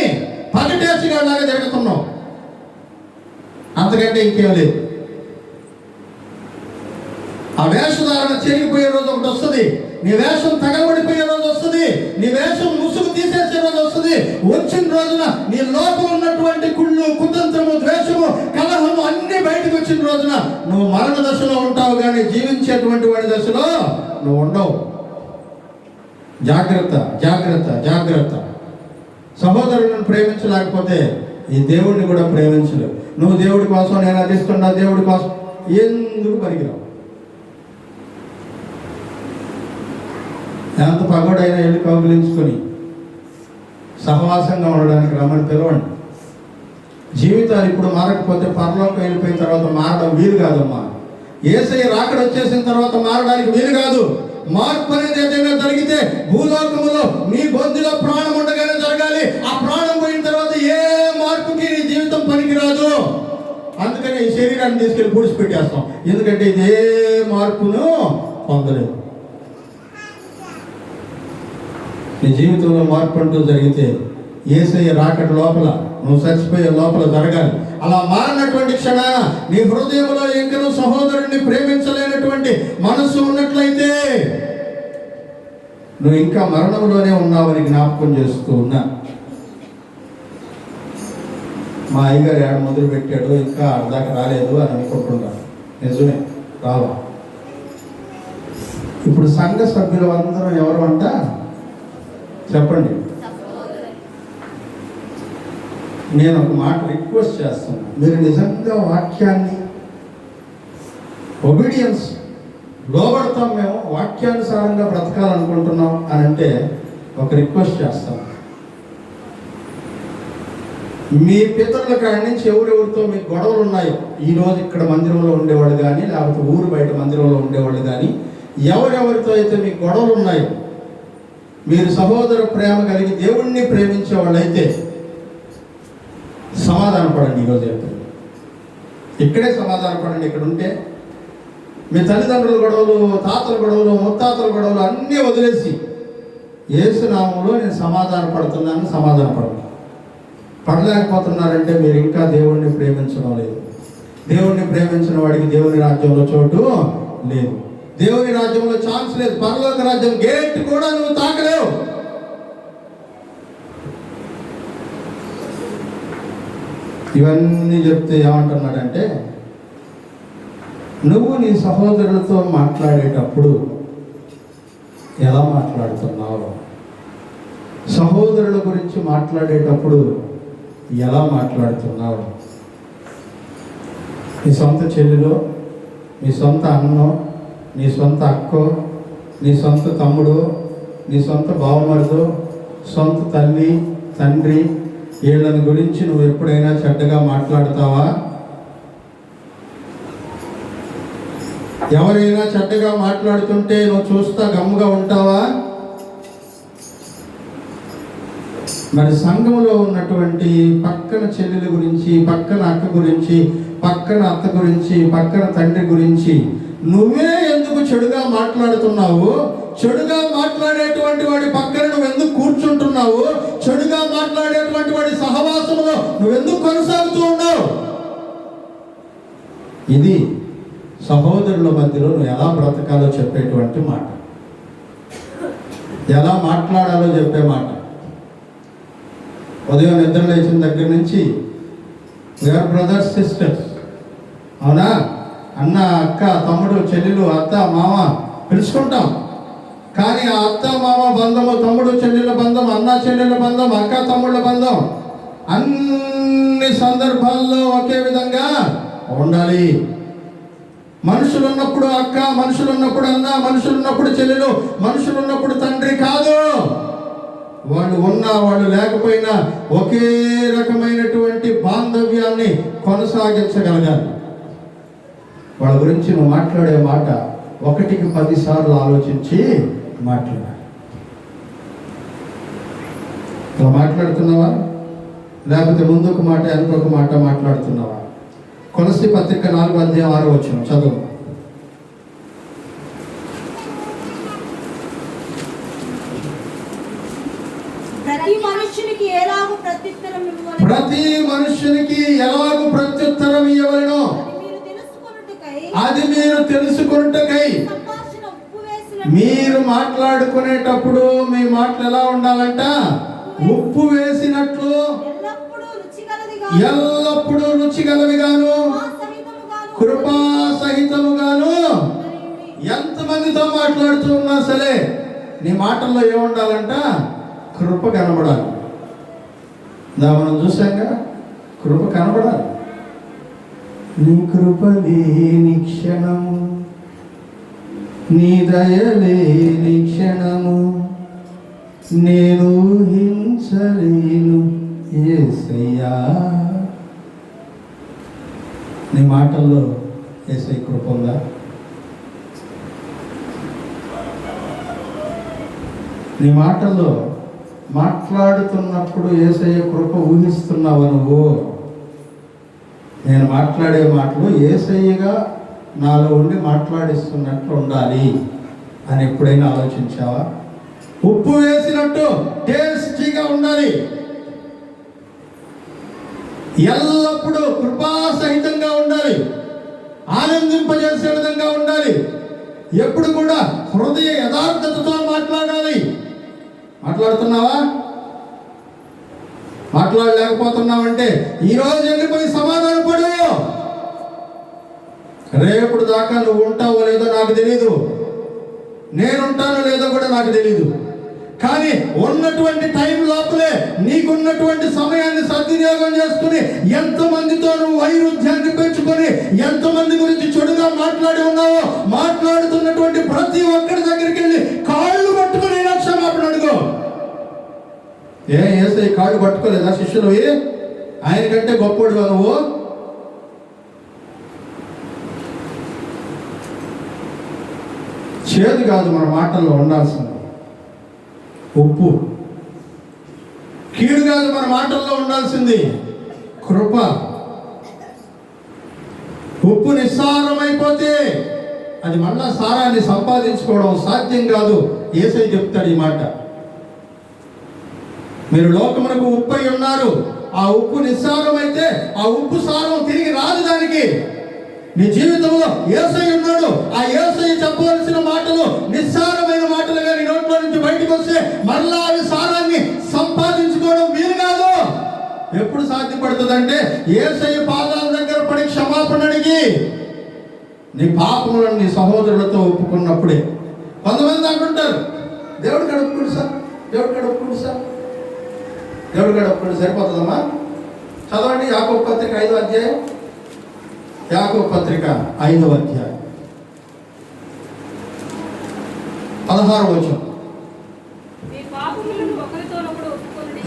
పగటేసిగాలాగా జరుగుతున్నావు. అంతకంటే ఇంకేం లేదు. ఆ వేషధారణ చెరిగిపోయే రోజు ఒకటి వస్తుంది. నీ వేషం తగలబడిపోయే రోజు వస్తుంది. నీ వేషం ముసుగు తీసేసే రోజు వస్తుంది. వచ్చిన రోజున నీ లోపల ఉన్నటువంటి కుళ్ళు, కుతంత్రము, ద్వేషము, కలహము అన్ని బయటకు వచ్చిన రోజున నువ్వు మరణ దశలో ఉంటావు, కానీ జీవించేటువంటి వాడి దశలో నువ్వు ఉండవు. జాగ్రత్త, జాగ్రత్త, జాగ్రత్త. సహోదరులను ప్రేమించలేకపోతే ఈ దేవుడిని కూడా ప్రేమించలేవు. నువ్వు దేవుడి కోసం, నేను అది ఇస్తున్నా దేవుడి కోసం, ఎందుకు పనికిరావు. ఎంత పగోడైనా వెళ్ళి కౌగిలించుకొని సహవాసంగా ఉండడానికి రమ్మని పిలవండి. జీవితాలు ఇప్పుడు మారకపోతే పరలోకం వెళ్ళిపోయిన తర్వాత మారడం వీలు కాదమ్మా. యేసయ్య రాకడ వచ్చేసిన తర్వాత మారడానికి వీలు కాదు. మార్పు అనేది ఏదైనా జరిగితే భూలోకములో నీ బొద్దులో ప్రాణం ఉండగానే జరగాలి. ఆ ప్రాణం పోయిన తర్వాత ఏ మార్పుకి నీ జీవితం పనికిరాదు. అందుకని ఈ శరీరాన్ని తీసుకెళ్ళి పూడ్చిపెట్టేస్తాం. ఎందుకంటే ఇది ఏ మార్పును పొందలేదు. నీ జీవితంలో మార్పు అంటూ జరిగితే యేసయ్య రాకడ లోపల, నువ్వు చచ్చిపోయే లోపల జరగాలి. అలా మారినటువంటి క్షణాన నీ హృదయంలో ఇంకనూ సహోదరుడిని ప్రేమించలేనటువంటి మనస్సు ఉన్నట్లయితే నువ్వు ఇంకా మరణంలోనే ఉన్నావని జ్ఞాపకం చేస్తూ ఉన్నా. మా అయ్యగారు ఏడ మొదలు పెట్టాడు, ఇంకా అర్ధాక రాలేదు అని అనుకుంటున్నాను. నిజమే, రావా. ఇప్పుడు సంఘ సభ్యులు అందరం ఎవరు అంట చెప్పండి. నేను ఒక మాట రిక్వెస్ట్ చేస్తున్నాను. మీరు నిజంగా వాక్యాన్ని ఒబీడియన్స్ లోబడతాం, మేము వాక్యానుసారంగా బ్రతకాలనుకుంటున్నాం అని అంటే ఒక రిక్వెస్ట్ చేస్తాం. మీ పితరుల కాడి నుంచి ఎవరెవరితో మీకు గొడవలు ఉన్నాయో, ఈరోజు ఇక్కడ మందిరంలో ఉండేవాళ్ళు కానీ లేకపోతే ఊరు బయట మందిరంలో ఉండేవాళ్ళు కానీ ఎవరెవరితో అయితే మీకు గొడవలు ఉన్నాయో, మీరు సహోదర ప్రేమ కలిగి దేవుణ్ణి ప్రేమించే వాళ్ళైతే సమాధాన పడండి. ఈరోజు చెప్తాను, ఇక్కడే సమాధాన పడండి. ఇక్కడ ఉంటే మీ తల్లిదండ్రుల గొడవలు, తాతల గొడవలు, ముత్తాతల గొడవలు అన్నీ వదిలేసి యేసు నామములో నేను సమాధాన పడుతున్నాను, సమాధాన పడలేకపోతున్నారంటే మీరు ఇంకా దేవుణ్ణి ప్రేమించడం లేదు. దేవుణ్ణి ప్రేమించిన వాడికి దేవుని రాజ్యంలో చోటు లేదు, దేవుని రాజ్యంలో ఛాన్స్ లేదు. పరలోక రాజ్యం గేట్ కూడా నువ్వు తాకలేవు. ఇవన్నీ చెప్తే ఏమంటున్నాడంటే, నువ్వు నీ సహోదరులతో మాట్లాడేటప్పుడు ఎలా మాట్లాడుతున్నావు, సహోదరుల గురించి మాట్లాడేటప్పుడు ఎలా మాట్లాడుతున్నావు? నీ సొంత చెల్లిలో, నీ సొంత అన్నో, నీ సొంత అక్కో, నీ సొంత తమ్ముడు, నీ సొంత బావమరిదో, సొంత తల్లి తండ్రి, వీళ్ళని గురించి నువ్వు ఎప్పుడైనా చెడ్డగా మాట్లాడతావా? ఎవరైనా చెడ్డగా మాట్లాడుతుంటే నువ్వు చూస్తా గమ్ముగా ఉంటావా? మరి సంఘంలో ఉన్నటువంటి పక్కన చెల్లెల గురించి, పక్కన అక్క గురించి, పక్కన అత్త గురించి, పక్కన తండ్రి గురించి నువ్వే ఎందుకు చెడుగా మాట్లాడుతున్నావు? చెడుగా మాట్లాడేటువంటి వాడి పక్కన నువ్వు ఎందుకు కూర్చుంటున్నావు? చెడుగా మాట్లాడేటువంటి వాడి సహవాసంలో నువ్వెందుకు కొనసాగుతూ ఉన్నావు? ఇది సహోదరుల మధ్యలో నువ్వు ఎలా బ్రతకాలో చెప్పేటువంటి మాట, ఎలా మాట్లాడాలో చెప్పే మాట. ఉదయం నిద్ర లేచిన దగ్గర నుంచి వీఆర్ బ్రదర్స్ సిస్టర్స్, అవునా? అన్న, అక్క, తమ్ముడు, చెల్లెలు, అత్త, మామ పిలుచుకుంటాం. కానీ ఆ అత్త మామ బంధము, తమ్ముడు చెల్లెల బంధం, అన్న చెల్లెల బంధం, అక్క తమ్ముళ్ళ బంధం అన్ని సందర్భాల్లో ఒకే విధంగా ఉండాలి. మనుషులు ఉన్నప్పుడు అక్క, మనుషులు ఉన్నప్పుడు అన్న, మనుషులు ఉన్నప్పుడు చెల్లెలు, మనుషులు ఉన్నప్పుడు తండ్రి కాదు. వాళ్ళు ఉన్నా వాళ్ళు లేకపోయినా ఒకే రకమైనటువంటి బాంధవ్యాన్ని కొనసాగించగలగాలి. వాళ్ళ గురించి నువ్వు మాట్లాడే మాట 1కి 10 సార్లు ఆలోచించి మాట్లాడాలి. నువ్వు మాట్లాడుతున్నావా? లేకపోతే ముందుకు మాట వెనుకొక మాట మాట్లాడుతున్నావా? కొలస్సీ పత్రిక 4:6 చదువు. ప్రతి మనుష్యునికి ఎలాగూ ప్రత్యుత్తరం ఇవ్వవలెనో అది మీరు తెలుసుకొనుటకై. మీరు మాట్లాడుకునేటప్పుడు మీ మాటలు ఎలా ఉండాలంట? ఉప్పు వేసినట్లు ఎల్లప్పుడూ రుచిగలవిగాను కృపా సహితముగాను. ఎంతమందితో మాట్లాడుతూ ఉన్నా సరే నీ మాటల్లో ఏముండాలంట? కృప కనబడాలి. మనం చూసాంగా, కృప కనబడాలి. నీ కృప లేని క్షణము, నీ దయ లేని క్షణము నేను ఊహించలేను యేసయ్యా. నీ మాటల్లో యేసయ్య కృప ఉందా? నీ మాటల్లో మాట్లాడుతున్నప్పుడు యేసయ్య కృప ఊహిస్తున్నావు నువ్వు? నేను మాట్లాడే మాటలు యేసయ్యగా నాలో ఉండి మాట్లాడిస్తున్నట్లు ఉండాలి అని ఎప్పుడైనా ఆలోచించావా? ఉప్పు వేసినట్టు టేస్టీగా ఉండాలి. ఎల్లప్పుడూ కృపాసహితంగా ఉండాలి. ఆనందింపజేసే విధంగా ఉండాలి. ఎప్పుడు కూడా హృదయ యథార్థతతో మాట్లాడాలి. మాట్లాడుతున్నావా? మాట్లాడలేకపోతున్నావంటే ఈరోజు వెళ్ళిపోయి సమాధాన పడు. రేపటి దాకా నువ్వు ఉంటావో లేదో నాకు తెలీదు, నేనుంటానో లేదో కూడా నాకు తెలీదు. కానీ ఉన్నటువంటి టైం లోపలే నీకున్నటువంటి సమయాన్ని సద్వినియోగం చేసుకుని ఎంతమందితో నువ్వు వైరుధ్యాన్ని పెంచుకొని ఎంతమంది గురించి చెడుగా మాట్లాడి ఉన్నావో, మాట్లాడుతున్నటువంటి ప్రతి ఒక్కరి దగ్గరికి వెళ్ళి కాళ్ళు పట్టుకుని క్షమాపణ అడుగు. యేసయ్య కాళ్ళు పట్టుకోలేదా శిష్యులు? ఆయన కంటే గొప్పోడుగా నువ్వు? చేదు కాదు మన మాటల్లో ఉండాల్సింది, ఉప్పు. కీడు కాదు మన మాటల్లో ఉండాల్సింది, కృప. ఉప్పు నిస్సారమైపోతే అది మళ్ళా సారాన్ని సంపాదించుకోవడం సాధ్యం కాదు. యేసయ్య చెప్తాడు ఈ మాట. మీరు లోకమునకు ఉప్పై ఉన్నారు. ఆ ఉప్పు నిస్సారమైతే ఆ ఉప్పు సారం తిరిగి రాదు దానికి. నీ జీవితంలో యేసయ్య ఉన్నాడు. ఆ యేసయ్య చెప్పవలసిన మాటలు నిస్సారమైన మాటలుగా నీ నోట్లో నుంచి బయటకు వస్తే మరలా అవి సారాన్ని సంపాదించుకోవడం వీలు కాదు. ఎప్పుడు సాధ్యపడుతుందంటే యేసయ్య పాదాల దగ్గర పడి క్షమాపణ అడిగి నీ పాపములను నీ సహోదరులతో ఒప్పుకున్నప్పుడే. కొంతమంది అంటుంటారు, దేవుడు గడుపుకుంటు సార్, దేవుడు గడుపుకుంటు సార్, దేవుడు గడుపుకుంటు. సరిపోతుందమ్మా? చదవండి యాకోబు పత్రిక 5వ అధ్యాయం. యాకోబు పత్రిక 5వ అధ్యాయం 16వ వచనం.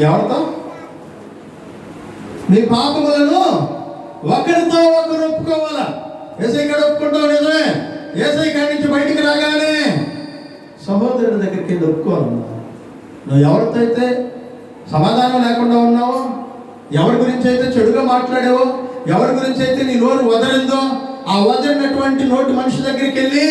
ఎవరితో? నీ పాపములను ఒకరితో ఒకరు ఒప్పుకోవాలా. యేసయ్య కాడ ఒప్పుకుంటావు, నిజమే. యేసయ్య కాడి నుంచి బయటికి రాగానే సహోదరుడి దగ్గరికి వెళ్ళి ఒప్పుకోవాలన్నా. నువ్వు ఎవరితో అయితే సమాధానం లేకుండా ఉన్నావో, ఎవరి గురించి అయితే చెడుగా మాట్లాడావో, ఎవరి గురించి అయితే నీ నోరు వదలిందో, ఆ వదిలినటువంటి నోటి మనిషి దగ్గరికి వెళ్ళి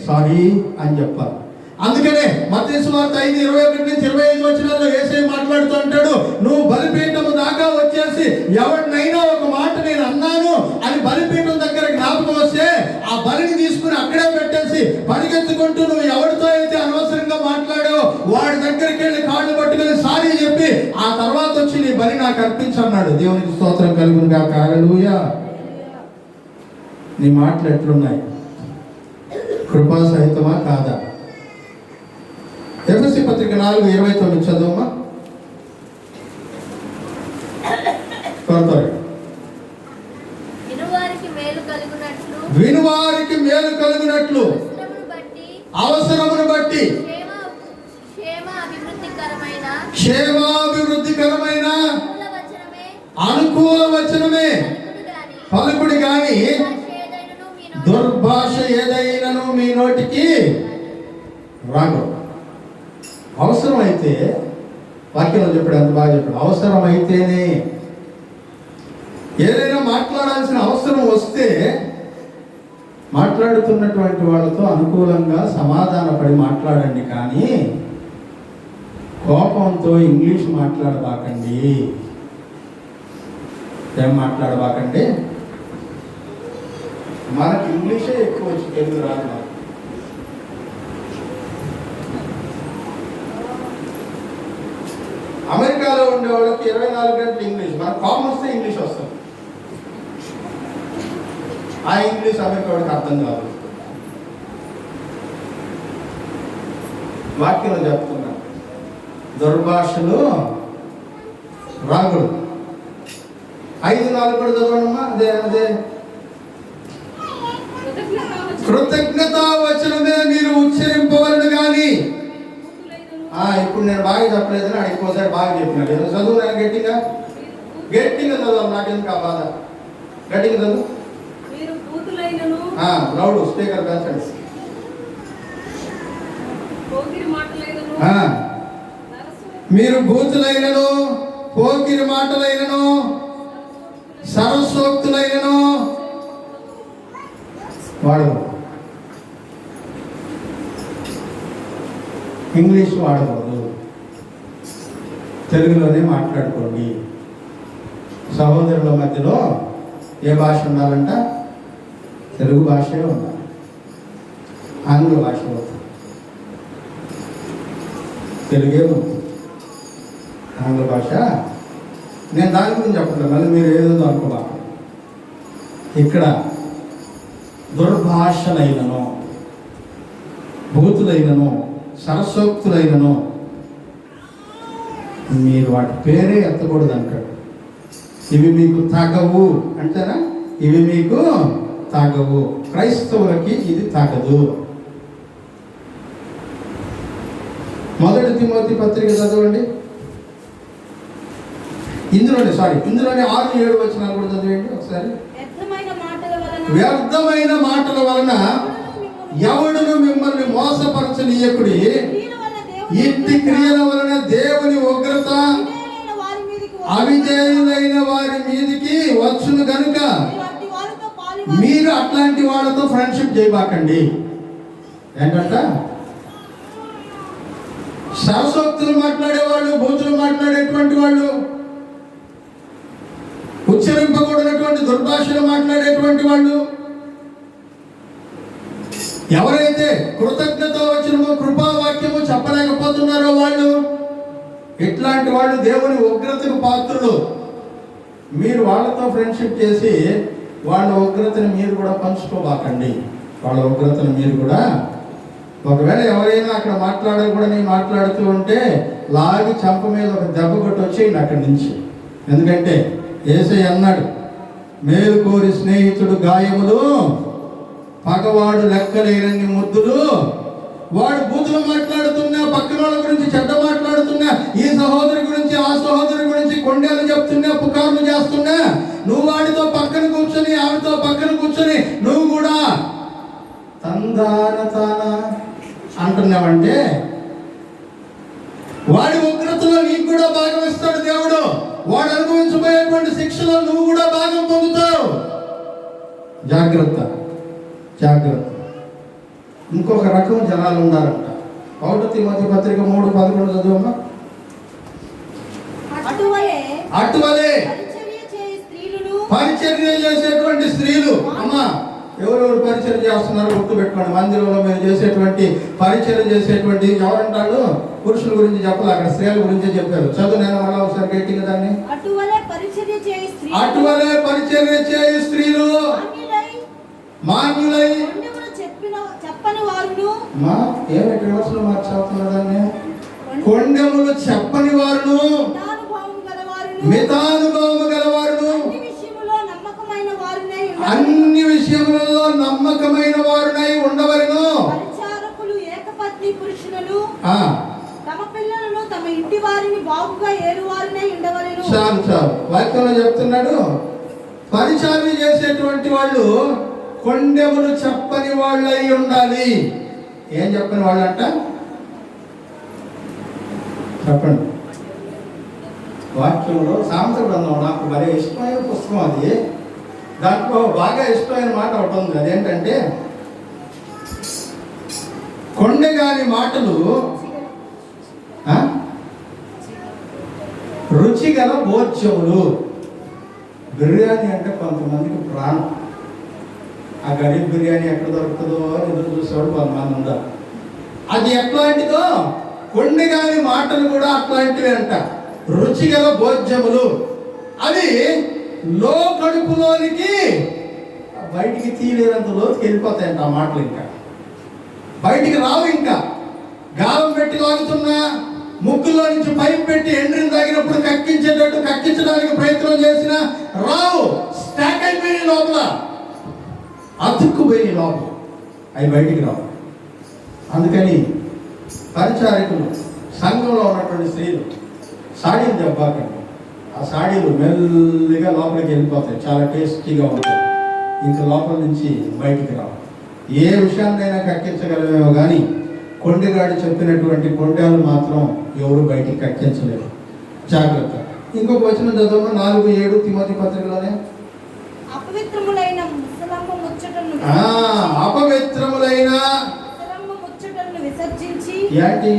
సారీ అని చెప్పాలి. అందుకనే మత్తయి సువార్త 5:21-25 వచనాల్లో యేసయ్య మాట్లాడుతూ అంటాడు, నువ్వు బలిపీఠము దాకా వచ్చేసి ఎవరినైనా ఒక మాట నేను అన్నాను అని బలిపీఠం దగ్గర జ్ఞాపకం వస్తే ఆ బలిని తీసుకుని అక్కడే పెట్టేసి పరిగెత్తుకుంటూ నువ్వు ఎవరితో అయితే అనవసరంగా మాట్లాడావో వాడి దగ్గరికి వెళ్ళి కాళ్ళు పట్టుకొని సారీ చెప్పి ఆ తర్వాత వచ్చి నీ బలి నాకు అర్పించన్నాడు. దేవునికి స్తోత్రం కలుగును గాక. హల్లెలూయా. నీ మాటలు ఎట్లున్నాయి? కృపా సహితమా కాదా? ఎఫెసీ పత్రిక 4:29 చదువమ్మా. వినువారికి మేలు కలుగునట్లు అవసరమును బట్టి క్షేమాభివృద్ధికరమైన అనుకూల వచనమే పలుకుడు గాని దుర్భాష ఏదైనను మీ నోటికి రాదు. అవసరమైతే, వాక్యంలో చెప్పాడు, అంత బాగా చెప్పాడు, అవసరమైతేనే. ఏదైనా మాట్లాడాల్సిన అవసరం వస్తే మాట్లాడుతున్నటువంటి వాళ్ళతో అనుకూలంగా సమాధానపడి మాట్లాడండి, కానీ కోపంతో ఇంగ్లీష్ మాట్లాడబాకండి. ఏం మాట్లాడబాకండి? మనకి ఇంగ్లీషే ఎక్కువ వచ్చి తెలుగు రాదు. అమెరికాలో ఉండే వాళ్ళకి 24 గంటలు ఇంగ్లీష్, మనకు కామన్ వస్తే ఇంగ్లీష్ వస్తుంది. ఆ ఇంగ్లీష్ అమెరికా వాడికి అర్థం కాదు. వాక్యంలో చెప్తున్నా, దుర్భాషలు రాకూడదు. 5:4 కూడా చదవడమ్మా. అదే అదే కృతజ్ఞత వచనమే మీరు ఉచ్చరింపవలను కానీ. ఇప్పుడు నేను బాగా చెప్పలేదని అడిగిపోతాడు, బాగా చెప్పినాడు. ఏదో చదువు, నేను గట్టిగా గట్టిగా చదవాలి, నాకెందుకు ఆ బాధ. గట్టిగా చదువు. లౌడ్ స్పీకర్ పెంచండి. మీరు బూతులైనను, పోకిరి మాటలైనను, సరస్వోక్తులైనను వాడవు. ఇంగ్లీష్ వాడకూడదు, తెలుగులోనే మాట్లాడుకోండి. సహోదరుల మధ్యలో ఏ భాష ఉండాలంట? తెలుగు భాషే ఉండాలి. ఆంగ్ల భాష అవుతుంది, తెలుగే ఉంటుంది. ఆంగ్ల భాష నేను దాని గురించి చెప్పట్లేదు, మళ్ళీ మీరు ఏదో అనుకోవా. ఇక్కడ దుర్భాషలైనను, బూతులైనను, సరస్వోక్తులైనను మీరు వాటి పేరే ఎత్తకూడదు అంటాడు. ఇవి మీకు తగవు అంటారా? ఇవి మీకు తగవు. క్రైస్తవులకి ఇది తగదు. 1 తిమోతి పత్రిక చదవండి. ఇందులోనే 6-7 వచనాలు కూడా చదివేయండి ఒకసారి. వ్యర్థమైన మాటల వలన ఎవడును మిమ్మల్ని మోసపరచనీయకుడి, ఇట్టి క్రియల వలన దేవుని ఉగ్రత అవిధేయులైన వారి మీదికి వచ్చును గనుక మీరు అట్లాంటి వాళ్ళతో ఫ్రెండ్షిప్ చేయబాకండి. ఏంటంట? శాస్త్రోక్తులు మాట్లాడేవాళ్ళు, బూతులు మాట్లాడేటువంటి వాళ్ళు, ఉచ్చరింపకూడనటువంటి దుర్భాషలు మాట్లాడేటువంటి వాళ్ళు, ఎవరైతే కృతజ్ఞత వచనము కృపావాక్యము చెప్పలేకపోతున్నారో వాళ్ళు, ఇట్లాంటి వాళ్ళు దేవుని ఉగ్రతకు పాత్రులు. మీరు వాళ్ళతో ఫ్రెండ్షిప్ చేసి వాళ్ళ ఉగ్రతను మీరు కూడా పంచుకోబాకండి. వాళ్ళ ఉగ్రతను మీరు కూడా, ఒకవేళ ఎవరైనా అక్కడ మాట్లాడకూడని మాట్లాడుతూ ఉంటే లాగి చంప మీద ఒక దెబ్బ కొట్టి వచ్చేయండి అక్కడి నుంచి. ఎందుకంటే యేసయ్య అన్నాడు, మేలు కోరి స్నేహితుడు గాయములు, పగవాడు లెక్కలేనన్ని ముద్దులు. వాడు బూతులు మాట్లాడుతున్నా, పక్కన వాళ్ళ గురించి చెడ్డ మాట్లాడుతున్నా, ఈ సహోదరి గురించి ఆ సహోదరి గురించి కొండేలు చెప్తున్నా, పుకార్లు చేస్తున్నా, నువ్వు వాడితో పక్కన కూర్చొని ఆమెతో పక్కన కూర్చొని నువ్వు కూడా తానా అంటున్నావంటే వాడి ఉగ్రతలో నీకు కూడా భాగం ఇస్తాడు దేవుడు. వాడు అనుభవించబోయేటువంటి శిక్షలో నువ్వు కూడా భాగం పొందుతావు. జాగ్రత్త. ఇంకొక రకం జనాలు ఉన్నారంట. 1 తిమోతి పత్రిక 3:11 చదువమ్మా. అటువలే పరిచర్య చేసేటువంటి స్త్రీలు. అమ్మా, ఎవరెవరు పరిచయం చేస్తున్నారు గుర్తు పెట్టుకోండి. మందిరంలో మీరు చేసేటువంటి పరిచయం చేసేటువంటి ఎవరంటాడు? పురుషుల గురించి చెప్పాలి, అక్కడ స్త్రీల గురించే చెప్పారు. చదువు నేను మళ్ళీ ఒకసారి గట్టిగా దాన్ని. అటువలే పరిచర్య చేయి స్త్రీలు మాన్యులై ఏమిటి రోజులు మార్చేస్తున్నదాన్ని. కొండెములు చెప్పని వారును మితానుభవము గలవారును అన్ని విషయములలో నమ్మకమైన వారునై ఉండవలెను. ఏకపత్ని పురుషులు తమ పిల్లలను తమ ఇంటి వారిని బాగుగా ఏలువారునై ఉండవలెను. చాలు వాక్యంలో చెప్తున్నాడు, పరిచర్య చేసేటువంటి వాళ్ళు కొండెములు చెప్పని వాళ్ళై ఉండాలి. ఏం చెప్పని వాళ్ళంట? చెప్పండి. వాక్యంలో సామెత గ్రంథం నాకు భలే ఇష్టమైన పుస్తకం అది. దాంట్లో బాగా ఇష్టమైన మాట ఒకటి ఉంది. అదేంటంటే, కొండగాని మాటలు రుచిగల భోజ్యములు. బిర్యానీ అంటే కొంతమందికి ప్రాణం. ఆ గరీబ్ బిర్యానీ ఎక్కడ దొరుకుతుందో అని ఎదురు చూసేవాడు కొంతమంది ఉన్నారు. అది ఎట్లాంటిదో కొండగాని మాటలు కూడా అట్లాంటివి అంట. రుచిగల భోజ్యములు. అవి లో కడుపులోనికి బయటికి తీయలేనంత లోతుకి వెళ్ళిపోతాయంట. ఆ మాటలు ఇంకా బయటికి రావు. ఇంకా గాలం పెట్టి లాగుతున్నా, ముక్కులో నుంచి పైపు పెట్టి ఎండ్రిని తాగినప్పుడు కక్కించేటట్టు కక్కించడానికి ప్రయత్నం చేసినా రావు. స్టాక్ అయిపోయి లోపల అతుక్కుపోయి లోపల అవి బయటికి రావు. అందుకని పరిచారకులు, సంఘంలో ఉన్నటువంటి స్త్రీలు సాడీలు చెప్పాకండి. ఆ సాడీలు మెల్లిగా లోపలికి వెళ్ళిపోతాయి, చాలా టేస్టీగా ఉంటాయి. ఇంకా లోపల నుంచి బయటికి రావు. ఏ విషయాన్నైనా కక్కించగలమేమో కానీ కొండగాడు చెప్పినటువంటి కొండలు మాత్రం ఎవరు బయటికి కక్కించలేరు. జాగ్రత్త. ఇంకొక వచనం చదవమా. 4:7 తిమోతి పత్రికలోనే. అపవిత్రములైన విసర్జించి. ఏంటి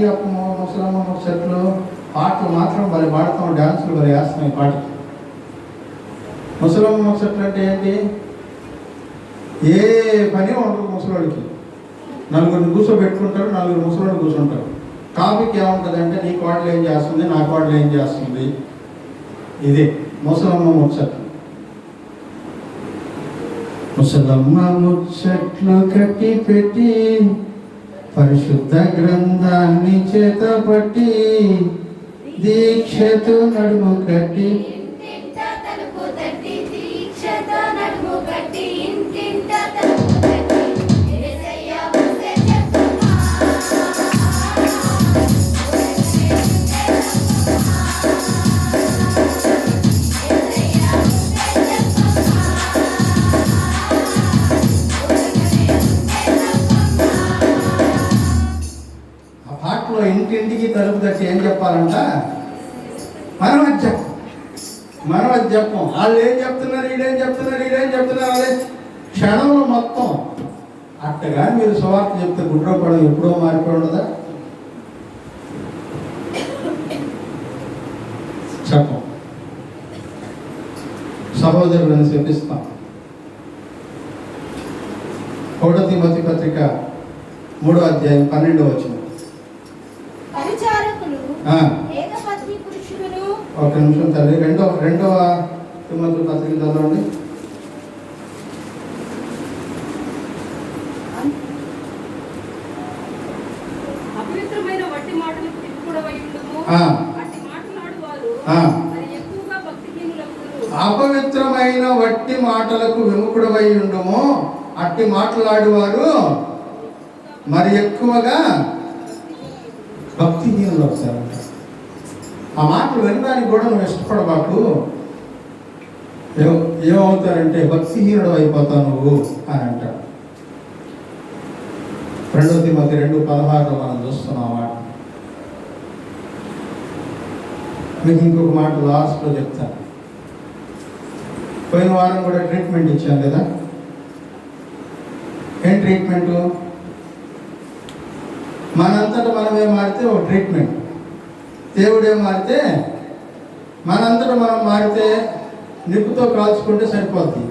ముసలమ్మ ముచ్చట్లు? పాటలు మాత్రం మరి పాడతాం, డాన్సులు మరి వేస్తున్నాయి పాటలు. ముసలమ్మ ముచ్చట్లు అంటే ఏంటి? ఏ పని ఉండదు ముసలోడికి. నలుగురిని కూర్చోబెట్టుకుంటారు, నలుగురు ముసలోడు కూర్చుంటారు. టాపిక్ ఏముంటుంది అంటే, నీ కోడలు ఏం చేస్తుంది, నా కోడలు ఏం చేస్తుంది. ఇది ముసలమ్మ ముచ్చట్లు. ముసలమ్మ ముచ్చట్లు కట్టి పెట్టి పరిశుద్ధ గ్రంథాన్ని చేతపట్టి దీక్షతో నడుము కట్టి ఇంటింటికి తలుపు తట్టి ఏం చెప్పాలంట? మనం అది చెప్పం. వాళ్ళు ఏం చెప్తున్నారు, వీడేం చెప్తున్నారు అదే క్షణంలో మొత్తం. అట్టగా మీరు సువార్త చెప్తే గుడ్రపడం ఎప్పుడో మారిపోయి ఉండదా? చెప్పం. సహోదరులను శపిస్తాం. 1 తిమోతి పత్రిక 3వ అధ్యాయం 12వ వచనం. పరిచారకులు ఏకపత్ని పురుషులను. ఒక నిమిషం తల్లి, రెండవ తిమోతి పత్రిక చదవండి. అపవిత్రమైన వట్టి మాటలకు తిప్పుడవై ఉండుము. అపవిత్రమైన వట్టి మాటలకు విముఖుడవై ఉండుము. అట్టి మాట్లాడువారు మరి ఎక్కువగా భక్తిహీనులు అవుతారంట. ఆ మాటలు వినడానికి కూడా నువ్వు ఇష్టపడబాకు. ఏమవుతారంటే భక్తిహీనుడు అయిపోతావు నువ్వు అని అంటాడు. 2 తిమోతి 2:16 మనం చూస్తున్నాం మాట. మీకు ఇంకొక మాట లాస్ట్లో చెప్తాను. పోయిన వారం కూడా ట్రీట్మెంట్ ఇచ్చాను కదా. ఏం ట్రీట్మెంటు? మనంతటా మనమే మారితే ఒక ట్రీట్మెంట్, దేవుడే మారితే మనంతటా మనం మారితే నిప్పుతో కాల్చుకుంటే సరిపోద్ది.